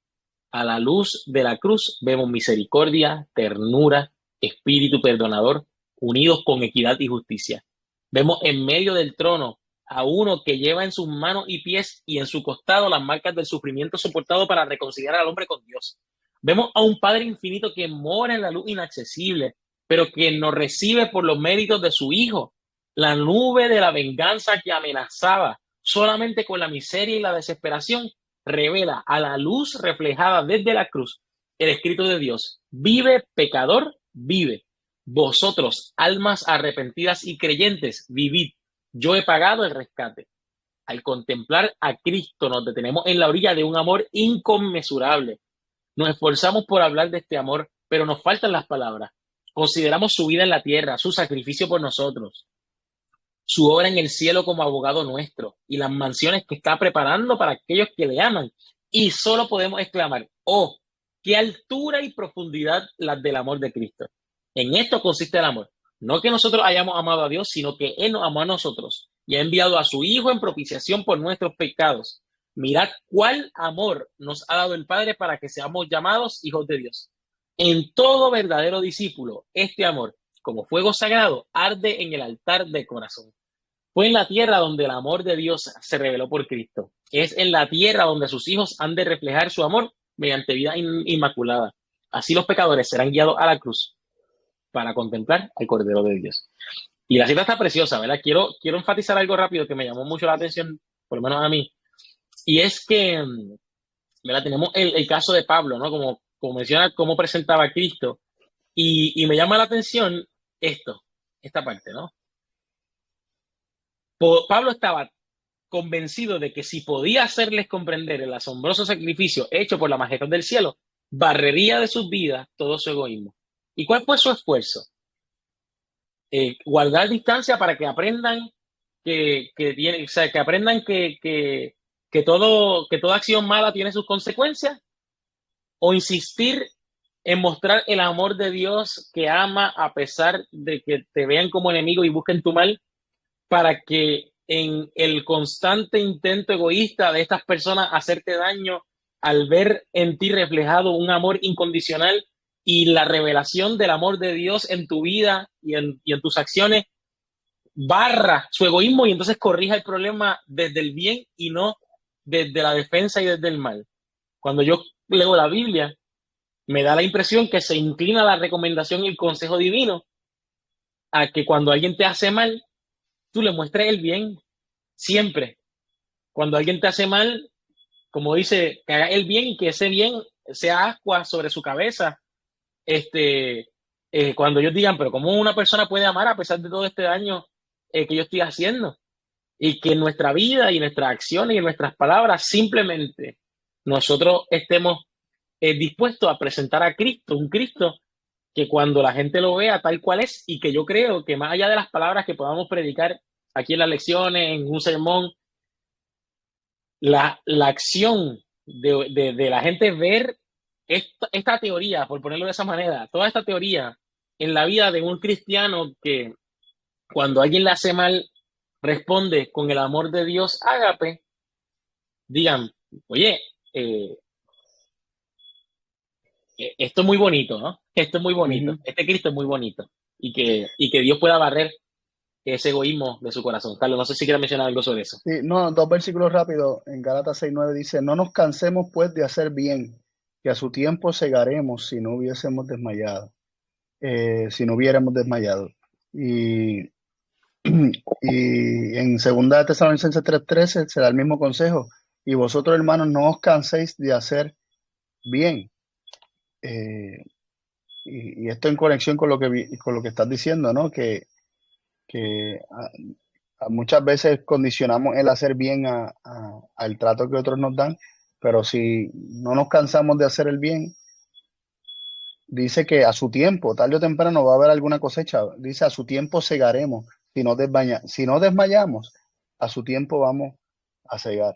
a la luz de la cruz, vemos misericordia, ternura, espíritu perdonador, unidos con equidad y justicia. Vemos en medio del trono a uno que lleva en sus manos y pies y en su costado las marcas del sufrimiento soportado para reconciliar al hombre con Dios. Vemos a un Padre infinito que mora en la luz inaccesible, pero que nos recibe por los méritos de su Hijo. La nube de la venganza que amenazaba solamente con la miseria y la desesperación revela a la luz reflejada desde la cruz el escrito de Dios. Vive, pecador, vive. Vosotros, almas arrepentidas y creyentes, vivid. Yo he pagado el rescate. Al contemplar a Cristo nos detenemos en la orilla de un amor inconmensurable. Nos esforzamos por hablar de este amor, pero nos faltan las palabras. Consideramos su vida en la tierra, su sacrificio por nosotros, su obra en el cielo como abogado nuestro y las mansiones que está preparando para aquellos que le aman. Y solo podemos exclamar, oh, qué altura y profundidad las del amor de Cristo. En esto consiste el amor. No que nosotros hayamos amado a Dios, sino que Él nos amó a nosotros y ha enviado a su Hijo en propiciación por nuestros pecados. Mirad cuál amor nos ha dado el Padre para que seamos llamados hijos de Dios. En todo verdadero discípulo, este amor, como fuego sagrado, arde en el altar del corazón. Fue en la tierra donde el amor de Dios se reveló por Cristo. Es en la tierra donde sus hijos han de reflejar su amor mediante vida inmaculada. Así los pecadores serán guiados a la cruz para contemplar al Cordero de Dios. Y la cita está preciosa, ¿verdad? Quiero enfatizar algo rápido que me llamó mucho la atención, por lo menos a mí, y es que, ¿verdad? Tenemos el caso de Pablo, ¿no? Como menciona, cómo presentaba a Cristo. Y me llama la atención esta parte, ¿no? Pablo estaba convencido de que si podía hacerles comprender el asombroso sacrificio hecho por la majestad del cielo, barrería de sus vidas todo su egoísmo. ¿Y cuál fue su esfuerzo? Guardar distancia para que aprendan o sea, que aprendan que toda acción mala tiene sus consecuencias. o insistir en mostrar el amor de Dios que ama a pesar de que te vean como enemigo y busquen tu mal, para que en el constante intento egoísta de estas personas hacerte daño al ver en ti reflejado un amor incondicional y la revelación del amor de Dios en tu vida y en tus acciones, barra su egoísmo y entonces corrija el problema desde el bien y no desde la defensa y desde el mal. Cuando yo leo la Biblia, me da la impresión que se inclina la recomendación y el consejo divino a que cuando alguien te hace mal, tú le muestres el bien, siempre. Cuando alguien te hace mal, como dice, que haga el bien y que ese bien sea ascua sobre su cabeza. Este, cuando ellos digan, pero ¿cómo una persona puede amar a pesar de todo este daño que yo estoy haciendo? Y que en nuestra vida y nuestras acciones y nuestras palabras simplemente nosotros estemos dispuestos a presentar a Cristo, un Cristo que cuando la gente lo vea tal cual es y que yo creo que más allá de las palabras que podamos predicar aquí en las lecciones, en un sermón, la acción de la gente ver esta teoría, por ponerlo de esa manera, toda esta teoría en la vida de un cristiano que cuando alguien le hace mal responde con el amor de Dios ágape, digan, oye, eh, esto es muy bonito, ¿no? Esto es muy bonito, Ujú. este Cristo es muy bonito y que Dios pueda barrer ese egoísmo de su corazón. Carlos, no sé si quieres mencionar algo sobre eso. Sí, no, dos versículos rápidos. En Gálatas 6:9 dice, no nos cansemos pues de hacer bien, que a su tiempo segaremos si no hubiésemos desmayado, si no hubiéramos desmayado. Y, y en segunda de Tesalonicenses 3:13 se da el mismo consejo. Y vosotros, hermanos, no os canséis de hacer bien. Eh, y esto en conexión con con lo que estás diciendo, ¿no? Que muchas veces condicionamos el hacer bien al trato que otros nos dan, pero si no nos cansamos de hacer el bien, dice que a su tiempo, tarde o temprano va a haber alguna cosecha. Dice, a su tiempo segaremos. Si no desmayamos, a su tiempo vamos a segar.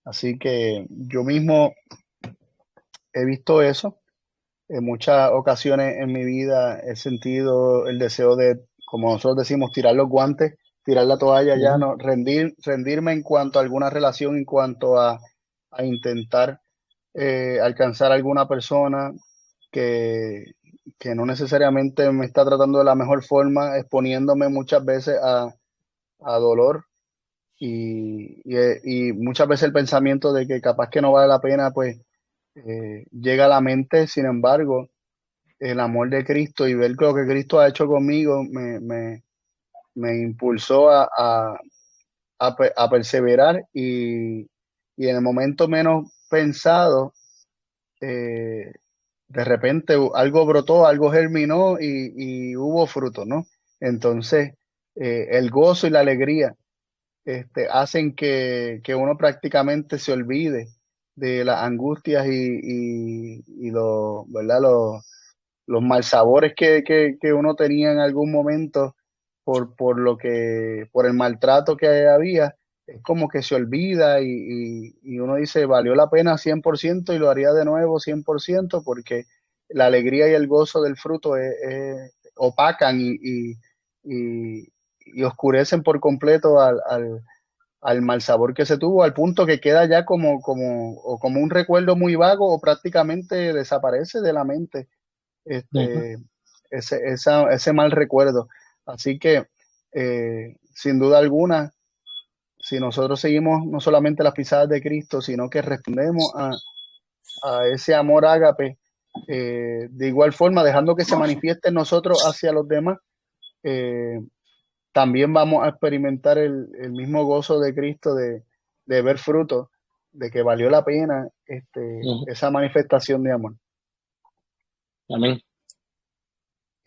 Así que yo mismo he visto eso. En muchas ocasiones en mi vida he sentido el deseo de, como nosotros decimos, tirar los guantes, tirar la toalla ya, Ujú, no, rendirme en cuanto a alguna relación, en cuanto a intentar alcanzar a alguna persona que, que no necesariamente me está tratando de la mejor forma, exponiéndome muchas veces a dolor y muchas veces el pensamiento de que capaz que no vale la pena, pues llega a la mente. Sin embargo, el amor de Cristo y ver lo que Cristo ha hecho conmigo me impulsó a perseverar y en el momento menos pensado, eh, de repente algo brotó, algo germinó y hubo fruto, ¿no? Entonces, el gozo y la alegría hacen que uno prácticamente se olvide de las angustias y ¿verdad? Los malsabores que uno tenía en algún momento por el maltrato que había, es como que se olvida y uno dice, valió la pena 100% y lo haría de nuevo 100% porque la alegría y el gozo del fruto opacan y- y oscurecen por completo al mal sabor que se tuvo, al punto que queda ya o como un recuerdo muy vago o prácticamente desaparece de la mente ujú. este, ese mal recuerdo. Así que, sin duda alguna, si nosotros seguimos no solamente las pisadas de Cristo, sino que respondemos a ese amor ágape, de igual forma, dejando que se manifieste en nosotros hacia los demás, eh, también vamos a experimentar el mismo gozo de Cristo de ver fruto, de que valió la pena Ujú. esa manifestación de amor. Amén.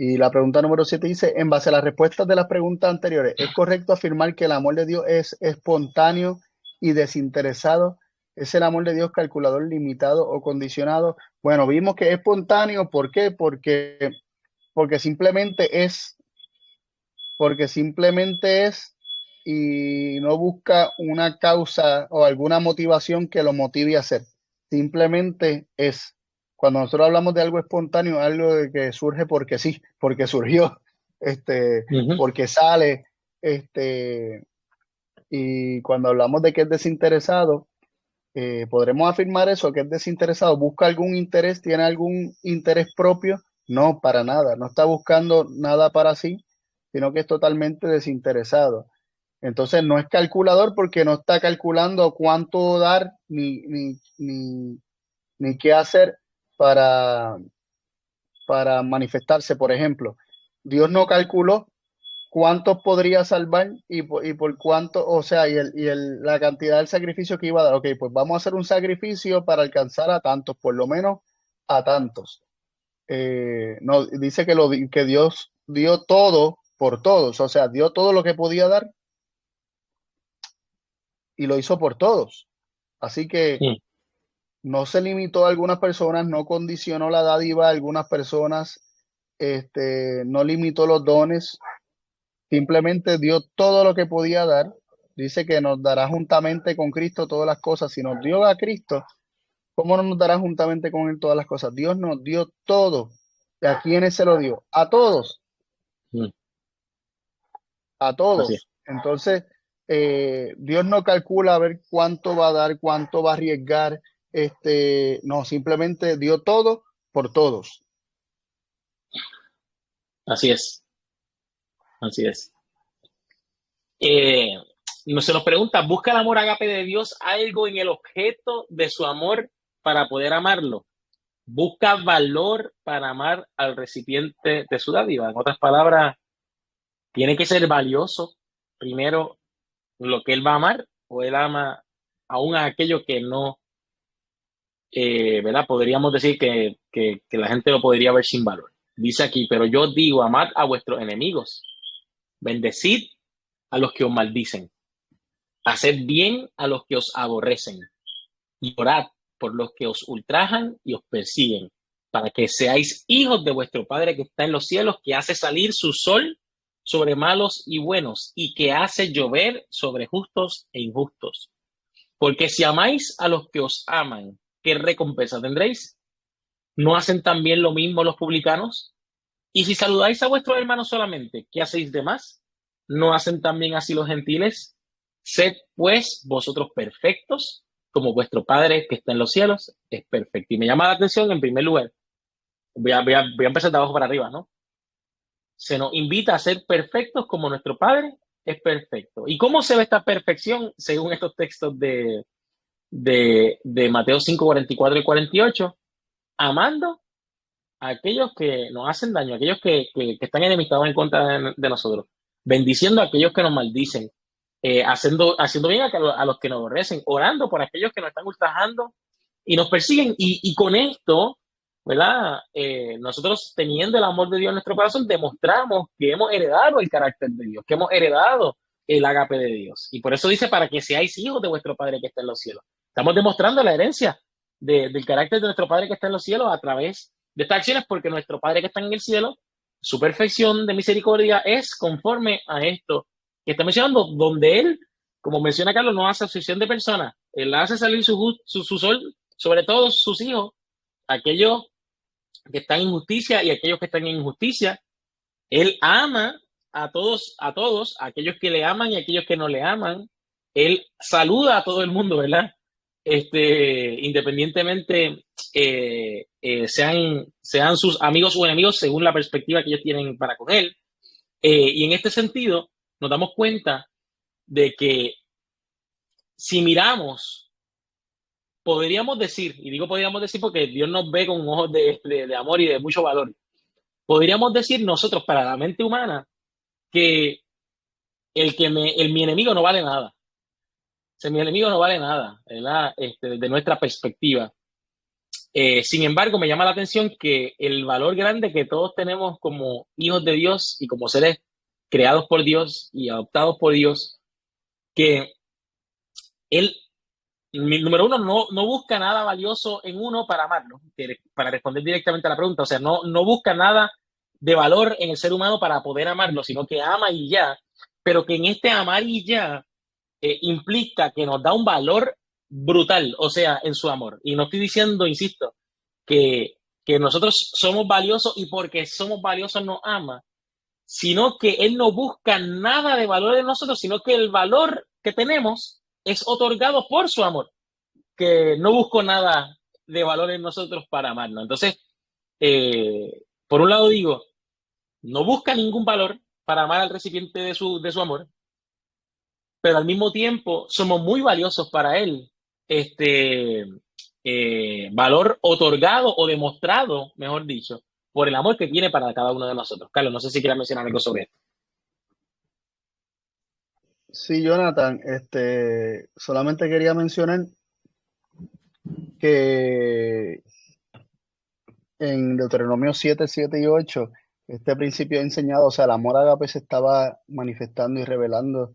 Y la pregunta número 7 dice, en base a las respuestas de las preguntas anteriores, ¿es correcto afirmar que el amor de Dios es espontáneo y desinteresado? ¿Es el amor de Dios calculador, limitado o condicionado? Bueno, vimos que es espontáneo. ¿Por qué? Porque simplemente es, porque simplemente es y no busca una causa o alguna motivación que lo motive a hacer. Simplemente es. cuando nosotros hablamos de algo espontáneo, algo de que surge porque sí, porque surgió, Ujú. porque sale, este, y cuando hablamos de que es desinteresado, ¿podremos afirmar eso, que es desinteresado? ¿Busca algún interés? ¿Tiene algún interés propio? No, para nada. No está buscando nada para sí, sino que es totalmente desinteresado. Entonces no es calculador porque no está calculando cuánto dar ni qué hacer para, para manifestarse. Por ejemplo, Dios no calculó cuántos podría salvar y por cuánto, o sea, la cantidad del sacrificio que iba a dar. Ok, pues vamos a hacer un sacrificio para alcanzar a tantos, por lo menos a tantos. No, dice que Dios dio todo por todos, o sea, dio todo lo que podía dar y lo hizo por todos. Así que Mm. no se limitó a algunas personas, no condicionó la dádiva a algunas personas, no limitó los dones, simplemente dio todo lo que podía dar. Dice que nos dará juntamente con Cristo todas las cosas. Si nos dio a Cristo, ¿cómo no nos dará juntamente con Él todas las cosas? Dios nos dio todo. ¿Y a quiénes se lo dio? A todos, Mm. a Así es. todos. Entonces, Dios no calcula a ver cuánto va a dar, cuánto va a arriesgar. No, simplemente dio todo por todos. Así es. Así es. Eh, no se nos pregunta, ¿busca el amor agape de Dios algo en el objeto de su amor para poder amarlo? ¿Busca valor para amar al recipiente de su dádiva? En otras palabras, tiene que ser valioso primero lo que él va a amar, o él ama aún a aquello que no, ¿verdad? Podríamos decir que la gente lo podría ver sin valor. Dice aquí, pero yo digo, amad a vuestros enemigos, bendecid a los que os maldicen, haced bien a los que os aborrecen y orad por los que os ultrajan y os persiguen, para que seáis hijos de vuestro Padre que está en los cielos, que hace salir su sol sobre malos y buenos, y que hace llover sobre justos e injustos. Porque si amáis a los que os aman, ¿qué recompensa tendréis? ¿No hacen también lo mismo los publicanos? Y si saludáis a vuestros hermanos solamente, ¿qué hacéis de más? ¿No hacen también así los gentiles? Sed pues vosotros perfectos, como vuestro Padre que está en los cielos es perfecto. Y me llama la atención, en primer lugar, voy a empezar de abajo para arriba, ¿no? Se nos invita a ser perfectos como nuestro Padre es perfecto. ¿Y cómo se ve esta perfección según estos textos de Mateo 5, 44 y 48? Amando a aquellos que nos hacen daño, a aquellos que están enemistados en contra de nosotros, bendiciendo a aquellos que nos maldicen, haciendo bien a los que nos aborrecen, orando por aquellos que nos están ultrajando y nos persiguen. Y con esto, ¿verdad? Nosotros teniendo el amor de Dios en nuestro corazón, demostramos que hemos heredado el carácter de Dios, que hemos heredado el agape de Dios. Y por eso dice, para que seáis hijos de vuestro Padre que está en los cielos. Estamos demostrando la herencia del carácter de nuestro Padre que está en los cielos a través de estas acciones, porque nuestro Padre que está en el cielo, su perfección de misericordia es conforme a esto que está mencionando, donde Él, como menciona Carlos, no hace asociación de personas. Él hace salir su sol sobre todos sus hijos, aquellos que están en justicia y aquellos que están en injusticia. Él ama a todos, a aquellos que le aman y a aquellos que no le aman. Él saluda a todo el mundo, ¿verdad? Independientemente sean sus amigos o enemigos según la perspectiva que ellos tienen para con él. Y en este sentido, nos damos cuenta de que si miramos, podríamos decir, y digo podríamos decir porque Dios nos ve con ojos de amor y de mucho valor, podríamos decir nosotros para la mente humana que mi enemigo no vale nada. O sea, mi enemigo no vale nada, ¿verdad? Desde nuestra perspectiva. Sin embargo, me llama la atención que el valor grande que todos tenemos como hijos de Dios y como seres creados por Dios y adoptados por Dios, que Él, número uno, no busca nada valioso en uno para amarlo, para responder directamente a la pregunta. O sea, no busca nada de valor en el ser humano para poder amarlo, sino que ama y ya, pero que en este amar y ya implica que nos da un valor brutal, o sea, en su amor. Y no estoy diciendo, insisto, que, que nosotros somos valiosos y porque somos valiosos nos ama, sino que Él no busca nada de valor en nosotros, sino que el valor que tenemos es otorgado por su amor, que no busco nada de valor en nosotros para amarnos. Entonces, por un lado digo, no busca ningún valor para amar al recipiente de su amor, pero al mismo tiempo somos muy valiosos para Él. Este valor otorgado o demostrado, mejor dicho, por el amor que tiene para cada uno de nosotros. Carlos, no sé si quieres mencionar algo sobre esto. Sí, Jonathan, solamente quería mencionar que en Deuteronomio 7, 7 y 8, este principio enseñado, o sea, el amor ágape se estaba manifestando y revelando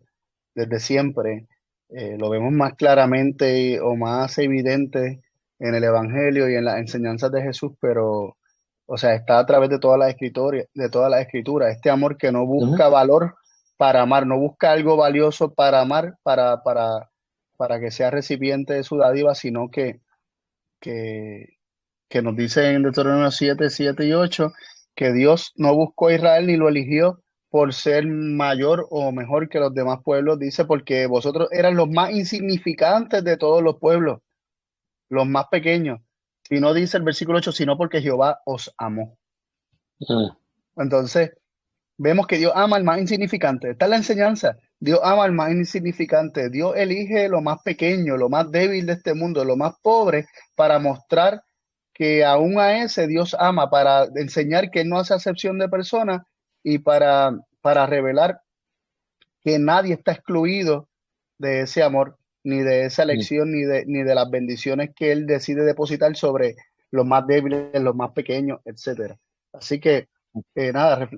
desde siempre. Lo vemos más claramente o más evidente en el Evangelio y en las enseñanzas de Jesús, pero, o sea, está a través de todas las escrituras, de todas las escrituras. Este amor que no Ujú. busca valor para amar, no busca algo valioso para amar, para que sea recipiente de su dádiva, sino que, que nos dice en Deuteronomio 7, 7 y 8, que Dios no buscó a Israel ni lo eligió por ser mayor o mejor que los demás pueblos, dice, porque vosotros eran los más insignificantes de todos los pueblos, los más pequeños. Si no dice el versículo 8, sino porque Jehová os amó. Ujú. Entonces, vemos que Dios ama al más insignificante. Esta es la enseñanza. Dios ama al más insignificante. Dios elige lo más pequeño, lo más débil de este mundo, lo más pobre, para mostrar que aún a ese Dios ama, para enseñar que Él no hace acepción de personas y para revelar que nadie está excluido de ese amor, ni de esa elección, ni de las bendiciones que Él decide depositar sobre los más débiles, los más pequeños, etcétera. Así que, nada,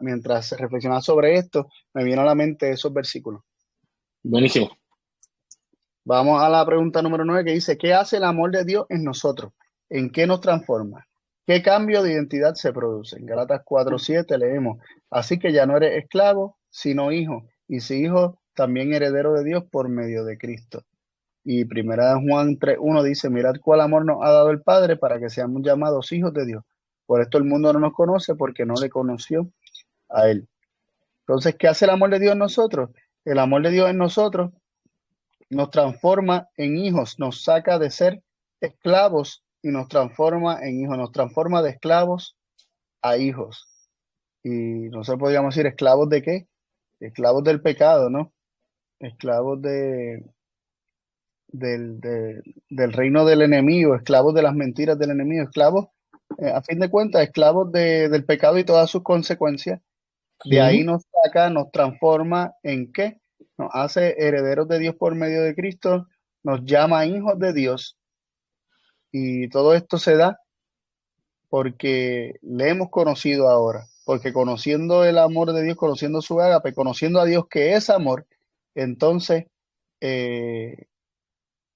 mientras reflexionaba sobre esto, me vino a la mente esos versículos. Buenísimo. Vamos a la pregunta número 9 que dice, ¿qué hace el amor de Dios en nosotros? ¿En qué nos transforma? ¿Qué cambio de identidad se produce? En Galatas 4:7 leemos, así que ya no eres esclavo, sino hijo, y si hijo, también heredero de Dios por medio de Cristo. Y primera de Juan 3:1 dice, mirad cuál amor nos ha dado el Padre para que seamos llamados hijos de Dios. Por esto el mundo no nos conoce porque no le conoció a Él. Entonces, ¿qué hace el amor de Dios en nosotros? El amor de Dios en nosotros nos transforma en hijos, nos saca de ser esclavos y nos transforma en hijos, nos transforma de esclavos a hijos. Y nosotros podríamos decir esclavos de qué? Esclavos del pecado, ¿no? Esclavos del reino del enemigo, esclavos de las mentiras del enemigo, esclavos, a fin de cuentas, esclavos del pecado y todas sus consecuencias. De ahí Ujú. nos saca, nos transforma en qué? Nos hace herederos de Dios por medio de Cristo, nos llama hijos de Dios y todo esto se da porque le hemos conocido ahora, porque conociendo el amor de Dios, conociendo su ágape, conociendo a Dios que es amor, entonces eh,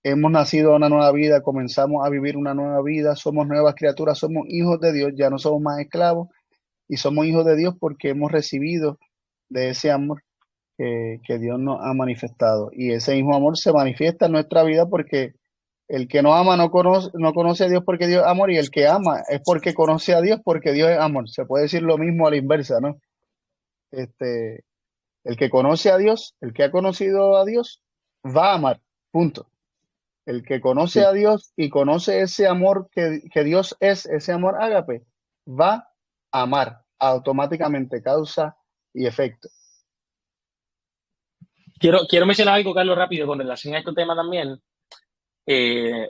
hemos nacido a una nueva vida, comenzamos a vivir una nueva vida, somos nuevas criaturas, somos hijos de Dios, ya no somos más esclavos y somos hijos de Dios porque hemos recibido de ese amor que Dios nos ha manifestado. Y ese mismo amor se manifiesta en nuestra vida porque el que no ama no conoce a Dios porque Dios es amor y el que ama es porque conoce a Dios porque Dios es amor. Se puede decir lo mismo a la inversa, ¿no? Este, el que conoce a Dios, el que ha conocido a Dios, va a amar, punto. El que conoce Sí. a Dios y conoce ese amor que Dios es, ese amor ágape, va a amar automáticamente, causa y efecto. Quiero mencionar algo, Carlos, rápido con relación a este tema también.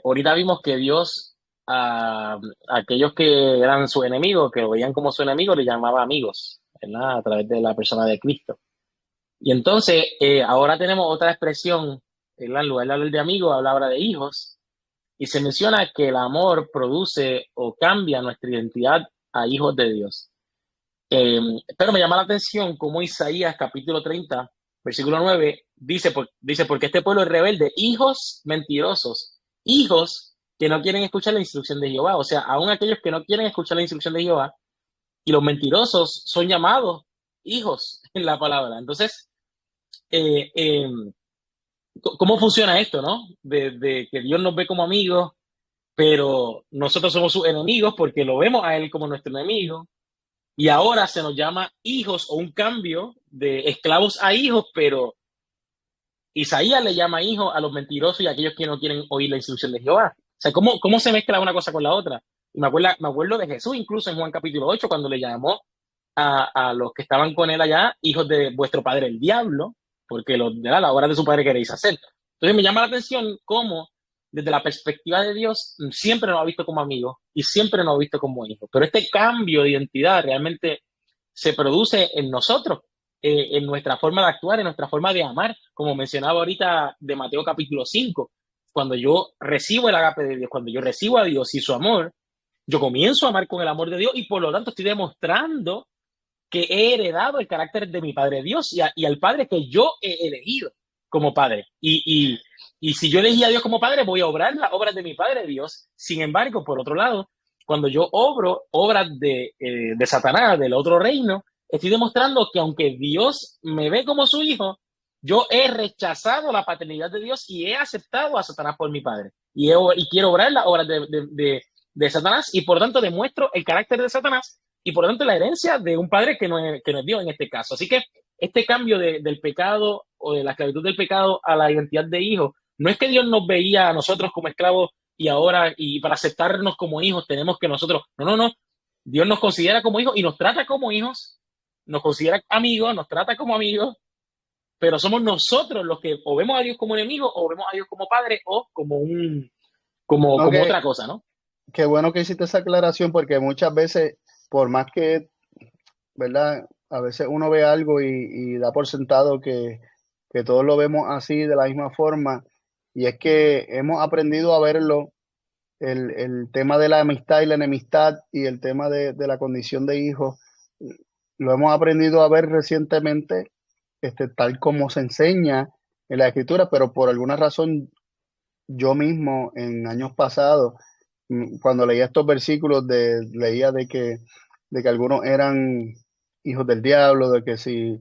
Ahorita vimos que Dios a aquellos que eran sus enemigos, que lo veían como su enemigo, le llamaba amigos, ¿verdad? A través de la persona de Cristo. Y entonces, ahora tenemos otra expresión, ¿verdad? En lugar de hablar de amigos, habla ahora de hijos. Y se menciona que el amor produce o cambia nuestra identidad a hijos de Dios. Eh, pero me llama la atención cómo Isaías capítulo 30 versículo 9 dice, porque este pueblo es rebelde, hijos mentirosos, hijos que no quieren escuchar la instrucción de Jehová. O sea, aún aquellos que no quieren escuchar la instrucción de Jehová y los mentirosos son llamados hijos en la palabra. Entonces, eh, eh, ¿cómo funciona esto, no? De que Dios nos ve como amigos, pero nosotros somos sus enemigos porque lo vemos a él como nuestro enemigo. Y ahora se nos llama hijos o un cambio de esclavos a hijos, pero Isaías le llama hijos a los mentirosos y a aquellos que no quieren oír la instrucción de Jehová. O sea, ¿cómo se mezcla una cosa con la otra? Y me acuerdo de Jesús incluso en Juan capítulo 8 cuando le llamó a los que estaban con él allá, hijos de vuestro padre el diablo, porque la obra de su padre queréis hacer. Entonces me llama la atención cómo, desde la perspectiva de Dios, siempre nos ha visto como amigos y siempre nos ha visto como hijos. Pero este cambio de identidad realmente se produce en nosotros, en nuestra forma de actuar, en nuestra forma de amar, como mencionaba ahorita de Mateo capítulo 5. Cuando yo recibo el agape de Dios, cuando yo recibo a Dios y su amor, yo comienzo a amar con el amor de Dios y por lo tanto estoy demostrando que he heredado el carácter de mi Padre Dios y al Padre que yo he elegido como Padre. Y si yo elegí a Dios como Padre, voy a obrar las obras de mi Padre Dios. Sin embargo, por otro lado, cuando yo obro obras de Satanás, del otro reino, estoy demostrando que aunque Dios me ve como su hijo, yo he rechazado la paternidad de Dios y he aceptado a Satanás por mi Padre. Y quiero obrar las obras de Satanás y por tanto demuestro el carácter de Satanás y por lo tanto la herencia de un padre que no es Dios en este caso. Así que este cambio del pecado o de la esclavitud del pecado a la identidad de hijo, no es que Dios nos veía a nosotros como esclavos y ahora, y para aceptarnos como hijos, tenemos que nosotros, no. Dios nos considera como hijos y nos trata como hijos, nos considera amigos, nos trata como amigos, pero somos nosotros los que o vemos a Dios como enemigo, o vemos a Dios como padre, o No, como otra cosa, ¿no? qué bueno que hiciste esa aclaración porque muchas veces, por más que, ¿verdad? A veces uno ve algo y da por sentado que todos lo vemos así de la misma forma y es que hemos aprendido a verlo, el tema de la amistad y la enemistad y el tema de la condición de hijo, lo hemos aprendido a ver recientemente, tal como se enseña en la escritura, pero por alguna razón yo mismo en años pasados, cuando leía estos versículos, leía de que algunos eran hijos del diablo, que si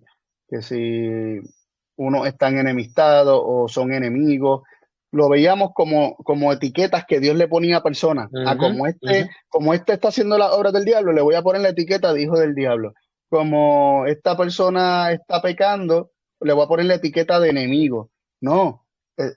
unos están enemistados o son enemigos, lo veíamos como etiquetas que Dios le ponía a personas. A Ujú, ujú. como este está haciendo las obras del diablo, le voy a poner la etiqueta de hijo del diablo. Como esta persona está pecando, le voy a poner la etiqueta de enemigo. No,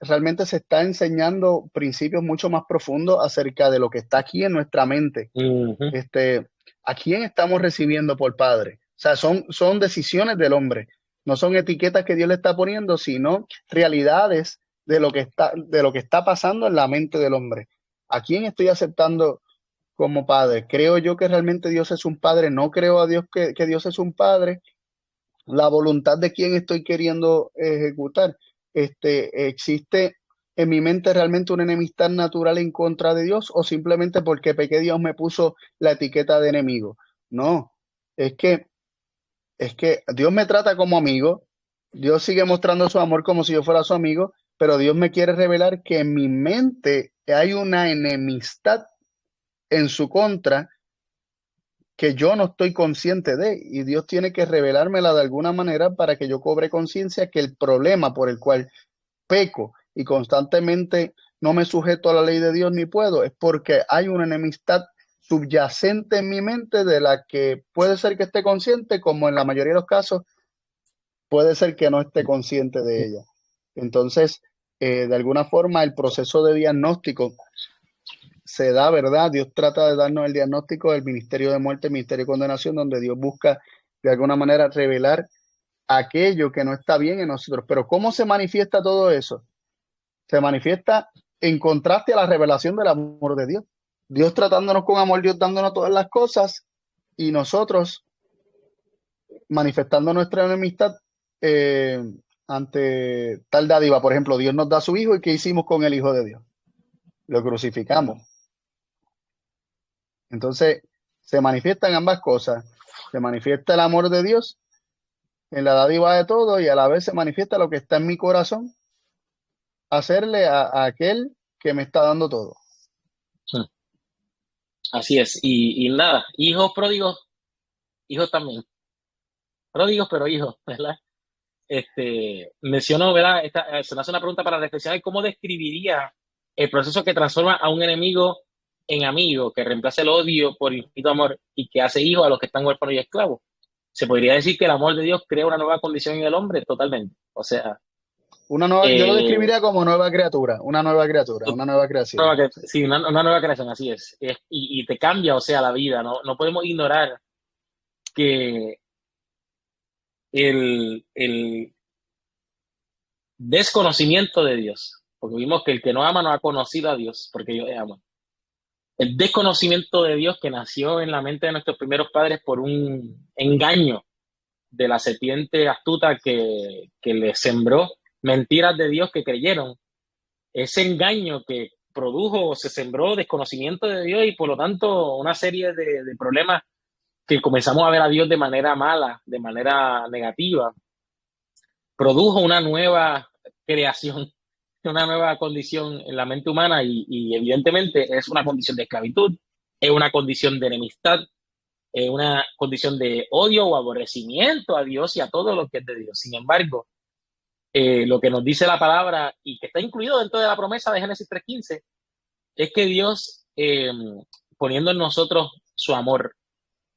realmente se está enseñando principios mucho más profundos acerca de lo que está aquí en nuestra mente. Ujú. Este, ¿A quién estamos recibiendo por padre? O sea, son decisiones del hombre, no son etiquetas que Dios le está poniendo, sino realidades de lo que está pasando en la mente del hombre. ¿A quién estoy aceptando como padre? ¿Creo yo que realmente Dios es un padre? ¿No creo a Dios que Dios es un padre? La voluntad de quién estoy queriendo ejecutar. ¿Existe en mi mente realmente una enemistad natural en contra de Dios o simplemente porque pequé Dios me puso la etiqueta de enemigo? No, es que, es que Dios me trata como amigo, Dios sigue mostrando su amor como si yo fuera su amigo, pero Dios me quiere revelar que en mi mente hay una enemistad en su contra que yo no estoy consciente de, y Dios tiene que revelármela de alguna manera para que yo cobre conciencia que el problema por el cual peco y constantemente no me sujeto a la ley de Dios ni puedo, es porque hay una enemistad subyacente en mi mente de la que puede ser que esté consciente, como en la mayoría de los casos puede ser que no esté consciente de ella. Entonces, de alguna forma, el proceso de diagnóstico se da, ¿verdad? Dios trata de darnos el diagnóstico del ministerio de muerte, ministerio de condenación, donde Dios busca de alguna manera revelar aquello que no está bien en nosotros. Pero ¿cómo se manifiesta todo eso? Se manifiesta en contraste a la revelación del amor de Dios. Dios tratándonos con amor, Dios dándonos todas las cosas y nosotros manifestando nuestra enemistad eh, ante tal dádiva. Por ejemplo, Dios nos da a su Hijo y ¿qué hicimos con el Hijo de Dios? Lo crucificamos. Entonces, se manifiestan ambas cosas. Se manifiesta el amor de Dios en la dádiva de todo y a la vez se manifiesta lo que está en mi corazón, hacerle a aquel que me está dando todo. Así es. Y nada, hijos pródigos, hijos también. Pródigos, pero hijos, ¿verdad? Menciono, ¿verdad? Se me hace una pregunta para reflexionar. ¿Cómo describiría el proceso que transforma a un enemigo en amigo, que reemplaza el odio por infinito amor y que hace hijos a los que están huérfanos y esclavos. Se podría decir que el amor de Dios crea una nueva condición en el hombre totalmente. O sea, Yo lo eh, describiría como nueva criatura, una nueva creación. Sí. sí, una nueva creación, así es. Y te cambia, o sea, la vida. No, no podemos ignorar que el desconocimiento de Dios, porque vimos que el que no ama no ha conocido a Dios, porque Dios es amor. El desconocimiento de Dios que nació en la mente de nuestros primeros padres por un engaño de la serpiente astuta que les sembró mentiras de Dios que creyeron. Ese engaño que produjo o se sembró desconocimiento de Dios y por lo tanto una serie de problemas que comenzamos a ver a Dios de manera mala, de manera negativa, produjo una nueva creación, una nueva condición en la mente humana y evidentemente es una condición de esclavitud, es una condición de enemistad, es una condición de odio o aborrecimiento a Dios y a todo lo que es de Dios. Sin embargo, lo que nos dice la palabra y que está incluido dentro de la promesa de Génesis 3:15 es que Dios, poniendo en nosotros su amor,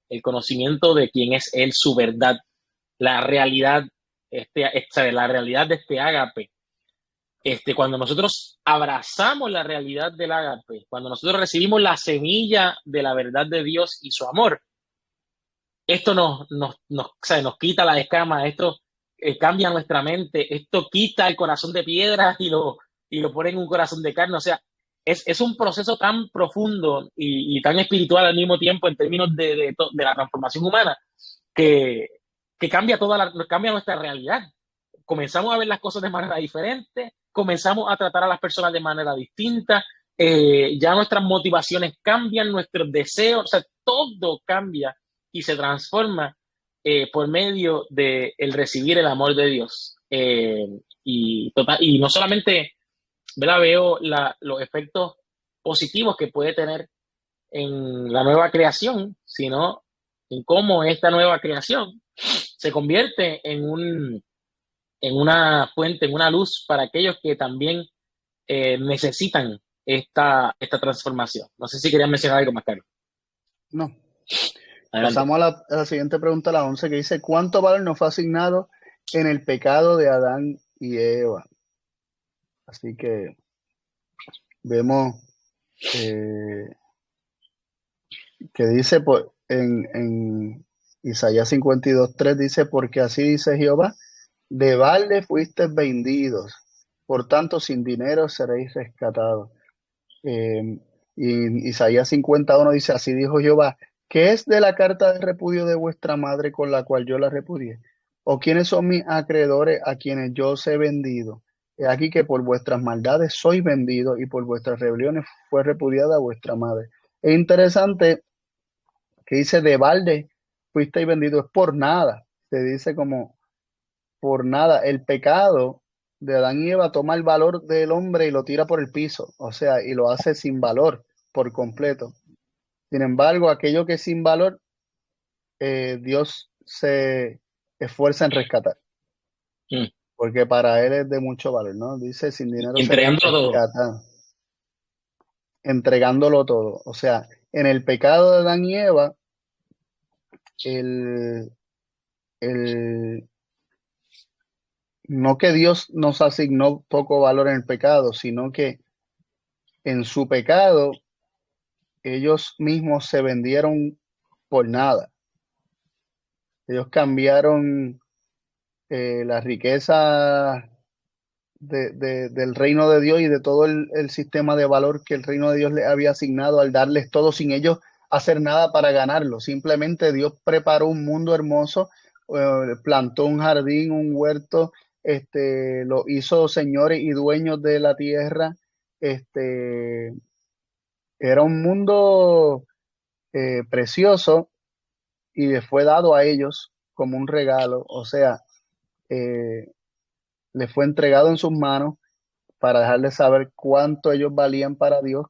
el conocimiento de quién es Él, su verdad, la realidad, la realidad de este ágape. Cuando nosotros abrazamos la realidad del ágape, cuando nosotros recibimos la semilla de la verdad de Dios y su amor, esto o sea, nos quita la escama, esto cambia nuestra mente, esto quita el corazón de piedra y lo pone en un corazón de carne. O sea, es un proceso tan profundo y tan espiritual al mismo tiempo en términos de la transformación humana que, que cambia, cambia nuestra realidad. Comenzamos a ver las cosas de manera diferente, comenzamos a tratar a las personas de manera distinta, ya nuestras motivaciones cambian, nuestros deseos, o sea, todo cambia y se transforma por medio de el recibir el amor de Dios. Y no solamente, ¿verdad? Veo los efectos positivos que puede tener en la nueva creación, sino en cómo esta nueva creación se convierte en una fuente, en una luz para aquellos que también necesitan esta transformación. No sé si querían mencionar algo más, Carlos. No. Adelante. Pasamos a la siguiente pregunta, la 11, que dice, ¿cuánto valor nos fue asignado en el pecado de Adán y Eva? Así que vemos eh, que dice en Isaías 52:3 dice, porque así dice Jehová, de balde fuisteis vendidos, por tanto sin dinero seréis rescatados. Eh, y Isaías 51 dice, así dijo Jehová, ¿qué es de la carta de repudio de vuestra madre con la cual yo la repudié? ¿O quiénes son mis acreedores a quienes yo os he vendido? He aquí que por vuestras maldades soy vendido y por vuestras rebeliones fue repudiada vuestra madre. Es interesante que dice de balde fuisteis vendido, es por nada. Se dice como por nada. El pecado de Adán y Eva toma el valor del hombre y lo tira por el piso, o sea, y lo hace sin valor por completo. Sin embargo, aquello que es sin valor, Dios se esfuerza en rescatar, Mm. porque para Él es de mucho valor, ¿no? Dice, sin dinero Y seréis entregándolo todo. rescatados, entregándolo todo. O sea, en el pecado de Adán y Eva, el, el, no que Dios nos asignó poco valor en el pecado, sino que en su pecado ellos mismos se vendieron por nada. Ellos cambiaron la riqueza del reino de Dios y de todo el sistema de valor que el reino de Dios les había asignado al darles todo sin ellos hacer nada para ganarlo. Simplemente Dios preparó un mundo hermoso, plantó un jardín, un huerto, lo hizo señores y dueños de la tierra. Este, era un mundo precioso y les fue dado a ellos como un regalo, o sea, eh, les fue entregado en sus manos para dejarles saber cuánto ellos valían para Dios,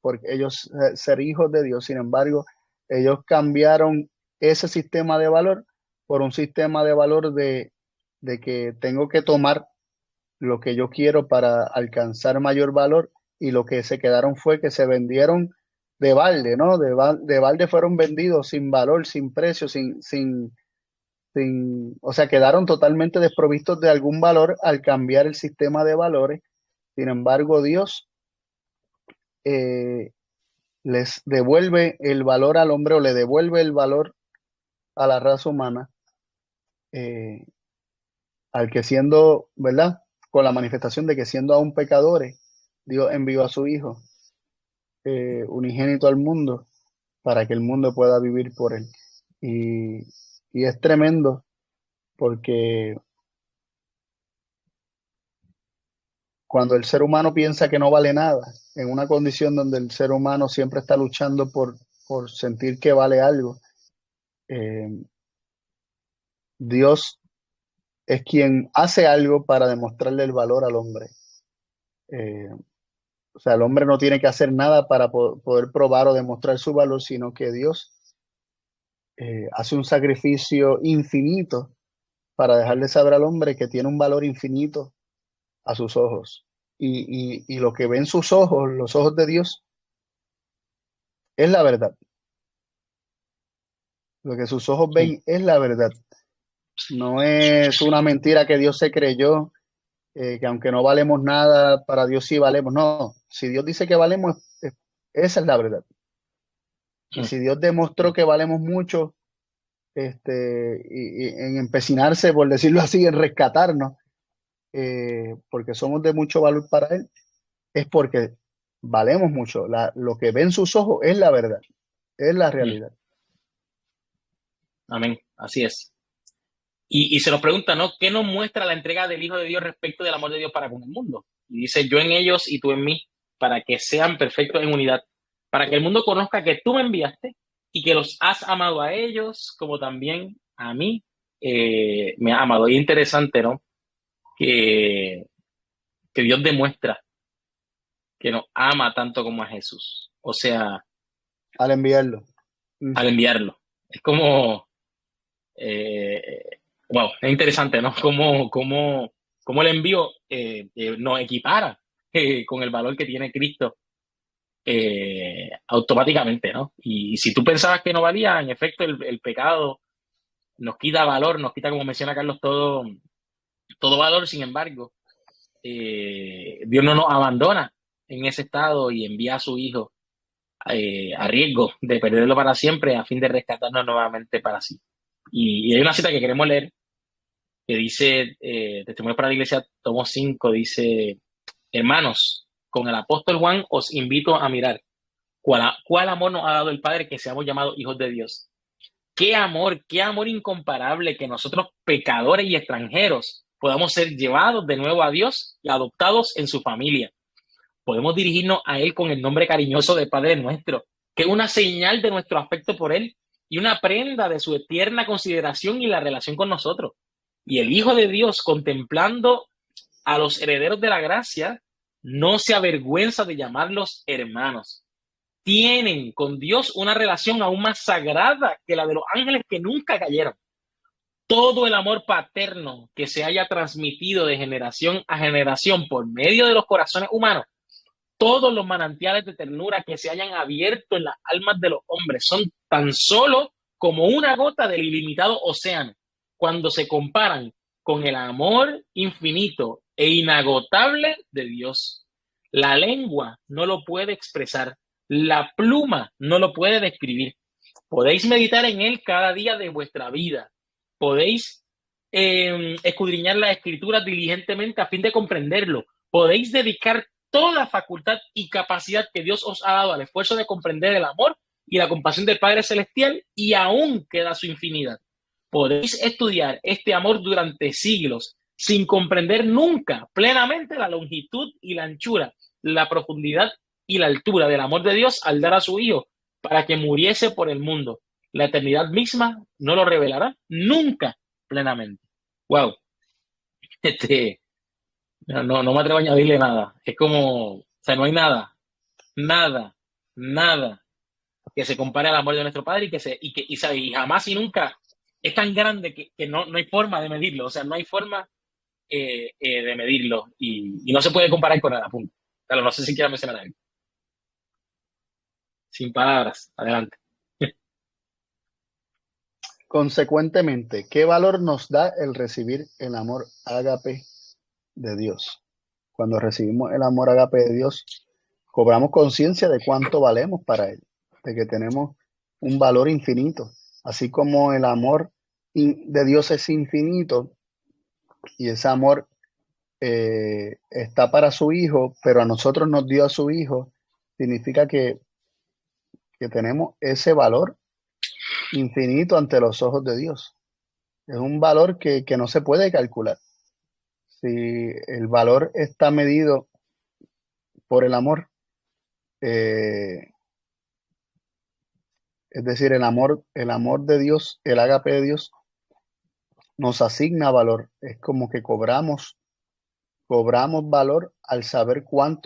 porque ellos ser hijos de Dios. Sin embargo, ellos cambiaron ese sistema de valor por un sistema de valor de que tengo que tomar lo que yo quiero para alcanzar mayor valor, y lo que se quedaron fue que se vendieron de balde, ¿no? De balde fueron vendidos sin valor, sin precio, o sea, quedaron totalmente desprovistos de algún valor al cambiar el sistema de valores. Sin embargo, Dios eh, les devuelve el valor al hombre o le devuelve el valor a la raza humana, eh, al que siendo, ¿verdad? Con la manifestación de que siendo aún pecadores, Dios envió a su Hijo unigénito al mundo para que el mundo pueda vivir por él. Y, y es tremendo porque cuando el ser humano piensa que no vale nada, en una condición donde el ser humano siempre está luchando por sentir que vale algo, eh, Dios es quien hace algo para demostrarle el valor al hombre. Eh, o sea, el hombre no tiene que hacer nada para poder probar o demostrar su valor, sino que Dios hace un sacrificio infinito para dejarle saber al hombre que tiene un valor infinito a sus ojos. Y lo que ven sus ojos, los ojos de Dios, es la verdad. Lo que sus ojos Sí, ven es la verdad. No es una mentira que Dios se creyó, que aunque no valemos nada, para Dios sí valemos. No, si Dios dice que valemos, esa es la verdad. Y mm, si Dios demostró que valemos mucho, y en empecinarse, por decirlo así, en rescatarnos, porque somos de mucho valor para Él, es porque valemos mucho. Lo que ven sus ojos es la verdad, es la mm. realidad. Amén, así es. Y se nos pregunta, ¿no? ¿Qué nos muestra la entrega del Hijo de Dios respecto del amor de Dios para con el mundo? Y dice, yo en ellos y tú en mí, para que sean perfectos en unidad, para que el mundo conozca que tú me enviaste y que los has amado a ellos como también a mí me ha amado. Y interesante, ¿no? Que, que Dios demuestra que nos ama tanto como a Jesús. O sea, Al enviarlo. al Ujú. enviarlo. Es como, wow, es interesante, ¿no? Cómo el envío nos equipara con el valor que tiene Cristo automáticamente, ¿no? Y si tú pensabas que no valía, en efecto, el pecado nos quita valor, nos quita, como menciona Carlos, todo valor. Sin embargo, Dios no nos abandona en ese estado y envía a su Hijo a riesgo de perderlo para siempre a fin de rescatarnos nuevamente para sí. Y hay una cita que queremos leer que dice, Testimonio para la Iglesia, tomo 5 dice, hermanos, con el apóstol Juan os invito a mirar cuál amor nos ha dado el Padre que seamos llamados hijos de Dios. Qué amor incomparable que nosotros, pecadores y extranjeros, podamos ser llevados de nuevo a Dios y adoptados en su familia. Podemos dirigirnos a Él con el nombre cariñoso de Padre nuestro, que es una señal de nuestro afecto por Él y una prenda de su eterna consideración y la relación con nosotros. Y el Hijo de Dios, contemplando a los herederos de la gracia, no se avergüenza de llamarlos hermanos. Tienen con Dios una relación aún más sagrada que la de los ángeles que nunca cayeron. Todo el amor paterno que se haya transmitido de generación a generación por medio de los corazones humanos, todos los manantiales de ternura que se hayan abierto en las almas de los hombres son tan solo como una gota del ilimitado océano cuando se comparan con el amor infinito e inagotable de Dios. La lengua no lo puede expresar, la pluma no lo puede describir. Podéis meditar en él cada día de vuestra vida. Podéis escudriñar las escrituras diligentemente a fin de comprenderlo. Podéis dedicar toda facultad y capacidad que Dios os ha dado al esfuerzo de comprender el amor y la compasión del Padre Celestial y aún queda su infinidad. Podéis estudiar este amor durante siglos sin comprender nunca plenamente la longitud y la anchura, la profundidad y la altura del amor de Dios al dar a su Hijo para que muriese por el mundo. La eternidad misma no lo revelará nunca plenamente. Wow. Este, no me atrevo a añadirle nada. Es como, o sea, no hay nada, nada, nada que se compare al amor de nuestro Padre y jamás y nunca es tan grande que no hay forma de medirlo. O sea, no hay forma de medirlo y no se puede comparar con nada. Punto. Claro, no sé si quiera mencionar algo. Sin palabras. Adelante. Consecuentemente, ¿qué valor nos da el recibir el amor ágape de Dios? Cuando recibimos el amor ágape de Dios, cobramos conciencia de cuánto valemos para Él, de que tenemos un valor infinito. Así como el amor de Dios es infinito y ese amor está para su Hijo, pero a nosotros nos dio a su Hijo, significa que tenemos ese valor infinito ante los ojos de Dios. Es un valor que no se puede calcular. Si el valor está medido por el amor, eh, es decir, el amor de Dios, el ágape de Dios, nos asigna valor. Es como que cobramos valor al saber cuán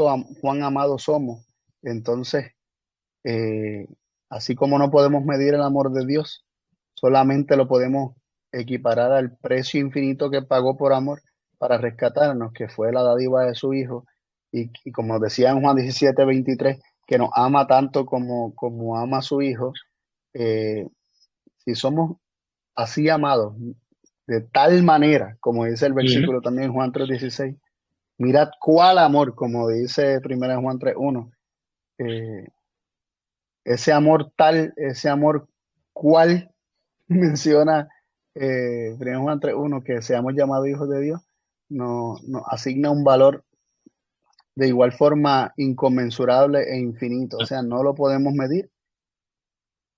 amados somos. Entonces, eh, así como no podemos medir el amor de Dios, solamente lo podemos equiparar al precio infinito que pagó por amor para rescatarnos, que fue la dádiva de su Hijo. Y como decía en Juan 17:23, que nos ama tanto como ama a su Hijo, eh, si somos así amados, de tal manera, como dice el Ujú. versículo también en Juan 3:16, mirad cuál amor, como dice 1 Juan 3:1, eh, ese amor tal, ese amor cual menciona 1 Juan 3:1, que seamos llamados hijos de Dios, nos asigna un valor de igual forma inconmensurable e infinito. O sea, no lo podemos medir,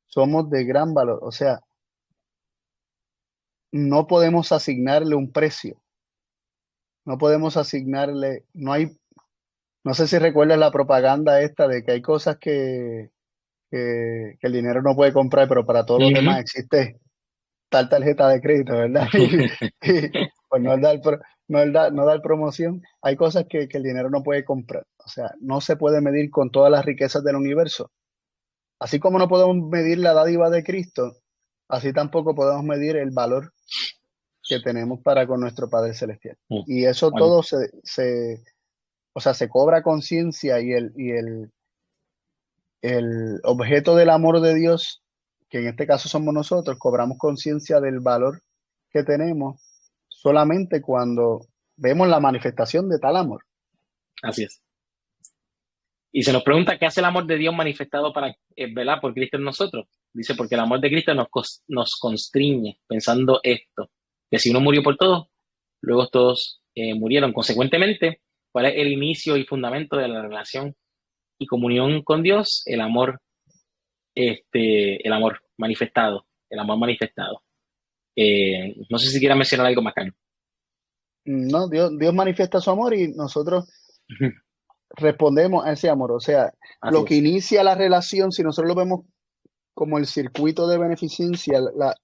somos de gran valor. O sea, no podemos asignarle un precio, no podemos asignarle, no sé si recuerdas la propaganda esta de que hay cosas que el dinero no puede comprar, pero para todos los Ujú. demás existe tal tarjeta de crédito, ¿verdad? Y, pues no dar promoción. Hay cosas que el dinero no puede comprar. O sea, no se puede medir con todas las riquezas del universo. Así como no podemos medir la dádiva de Cristo, así tampoco podemos medir el valor que tenemos para con nuestro Padre Celestial. Y eso Bueno, todo o sea, se cobra conciencia el objeto del amor de Dios, que en este caso somos nosotros, cobramos conciencia del valor que tenemos solamente cuando vemos la manifestación de tal amor. así es. Y se nos pregunta qué hace el amor de Dios manifestado para, ¿verdad? Por Cristo en nosotros. Dice, porque el amor de Cristo nos constriñe, pensando esto, que si uno murió por todos, luego todos murieron. Consecuentemente, ¿cuál es el inicio y fundamento de la relación y comunión con Dios? El amor manifestado, el amor manifestado. No sé si quieras mencionar algo más, Carlos. No, Dios manifiesta su amor y nosotros respondemos a ese amor. O sea, Así lo que es. inicia la relación, si nosotros lo vemos como el circuito de beneficencia, la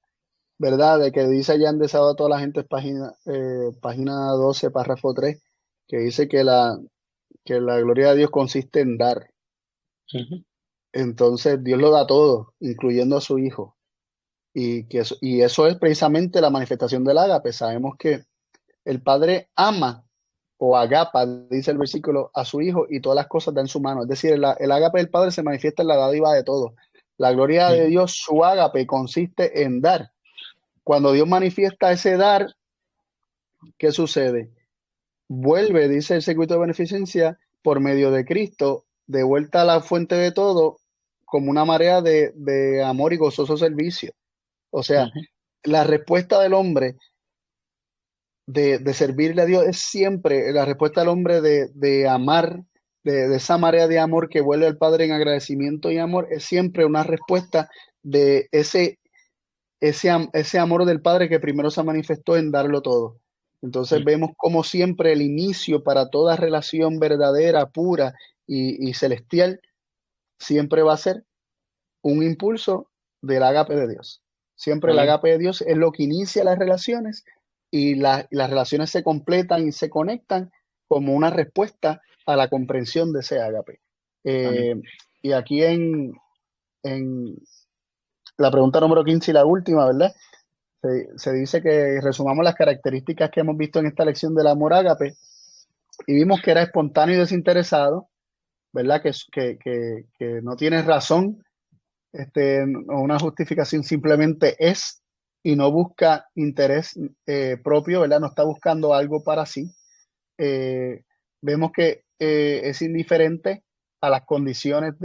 verdad de que dice allá en Deseado a toda la gente, página 12 párrafo 3, que dice que la gloria de Dios consiste en dar. Ujú. Entonces Dios lo da todo, incluyendo a su Hijo. Y eso es precisamente la manifestación del ágape. Sabemos que el Padre ama o agapa, dice el versículo, a su Hijo y todas las cosas da en su mano. Es decir, el ágape del Padre se manifiesta en la dádiva de todo. La gloria de Ujú. Dios, su ágape, consiste en dar. Cuando Dios manifiesta ese dar, ¿qué sucede? Vuelve, dice el circuito de beneficencia, por medio de Cristo, de vuelta a la fuente de todo, como una marea de amor y gozoso servicio. O sea, Ujú. la respuesta del hombre de servirle a Dios es siempre la respuesta del hombre de amar, de esa marea de amor que vuelve al Padre en agradecimiento y amor, es siempre una respuesta de ese amor del Padre que primero se manifestó en darlo todo. Entonces vemos como siempre el inicio para toda relación verdadera, pura y celestial, siempre va a ser un impulso del agape de Dios. Siempre el Amén. agape de Dios es lo que inicia las relaciones y las relaciones se completan y se conectan como una respuesta a la comprensión de ese agape. Amén. Eh, y aquí en la pregunta número 15 y la última, ¿verdad? Se dice que resumamos las características que hemos visto en esta lección del amor ágape y vimos que era espontáneo y desinteresado, ¿verdad? Que no tienes razón, o una justificación, simplemente es y no busca interés propio, ¿verdad? No está buscando algo para sí. eh, Vemos que es indiferente a las condiciones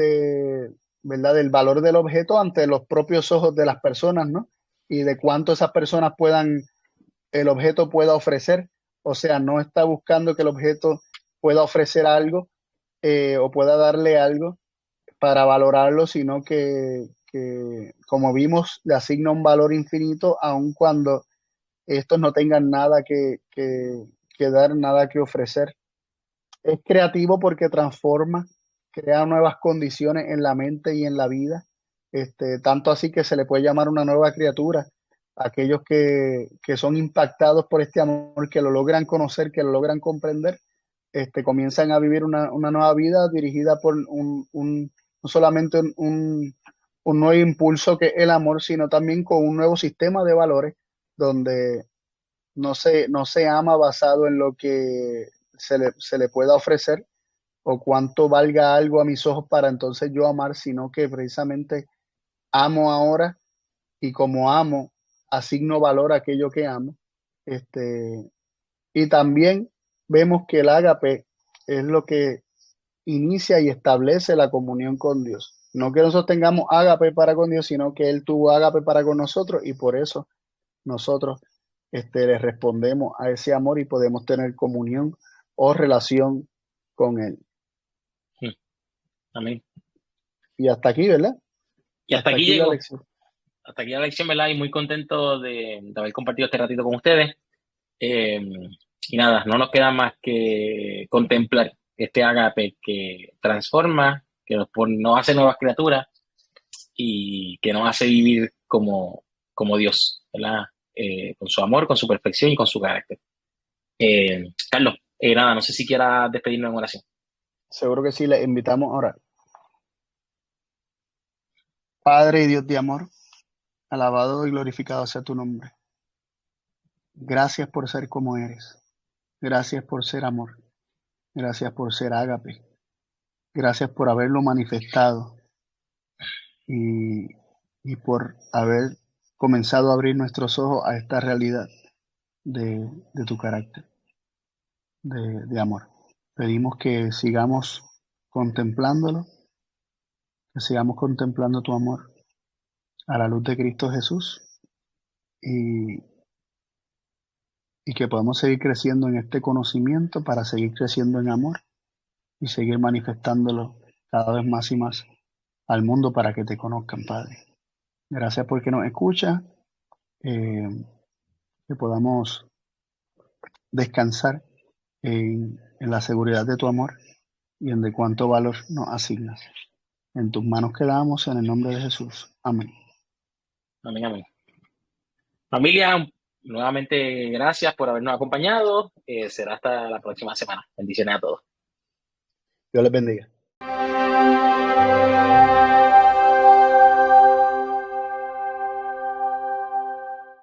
¿verdad? Del valor del objeto ante los propios ojos de las personas, ¿no? Y de cuánto esas personas el objeto pueda ofrecer. O sea, no está buscando que el objeto pueda ofrecer algo o pueda darle algo para valorarlo, sino como vimos, le asigna un valor infinito, aun cuando estos no tengan nada que dar, nada que ofrecer. Es creativo porque transforma, crea nuevas condiciones en la mente y en la vida, tanto así que se le puede llamar una nueva criatura. Aquellos que son impactados por este amor, que lo logran conocer, que lo logran comprender, comienzan a vivir una nueva vida dirigida por no solamente un nuevo impulso que es el amor, sino también con un nuevo sistema de valores donde no se ama basado en lo que se le pueda ofrecer o cuánto valga algo a mis ojos para entonces yo amar, sino que precisamente amo ahora y como amo, asigno valor a aquello que amo. Este, y también vemos que el ágape es lo que inicia y establece la comunión con Dios. No que nosotros tengamos ágape para con Dios, sino que Él tuvo ágape para con nosotros y por eso nosotros le respondemos a ese amor y podemos tener comunión o relación con Él. Mm, amén. Y hasta aquí, ¿verdad? Y hasta Hasta aquí aquí la llego. lección. Hasta aquí la lección, ¿verdad? Y muy contento de haber compartido este ratito con ustedes. Eh, y nada, no nos queda más que contemplar este ágape que transforma, que nos hace nuevas criaturas y que nos hace vivir como Dios, ¿verdad? Con su amor, con su perfección y con su carácter. Carlos, nada, no sé si quieras despedirnos en oración. Seguro que sí, le invitamos a orar. Padre y Dios de amor, alabado y glorificado sea tu nombre. Gracias por ser como eres. Gracias por ser amor. Gracias por ser ágape. Gracias por haberlo manifestado y, y por haber comenzado a abrir nuestros ojos a esta realidad de tu carácter, de amor. Pedimos que sigamos contemplándolo, que sigamos contemplando tu amor a la luz de Cristo Jesús y, y que podamos seguir creciendo en este conocimiento para seguir creciendo en amor y seguir manifestándolo cada vez más y más al mundo para que te conozcan, Padre. Gracias porque nos escuchas, eh, que podamos descansar en la seguridad de tu amor y en de cuánto valor nos asignas. En tus manos quedamos en el nombre de Jesús. Amén. Amén, amén. Familia, nuevamente gracias por habernos acompañado. Será hasta la próxima semana. Bendiciones a todos. Dios les bendiga.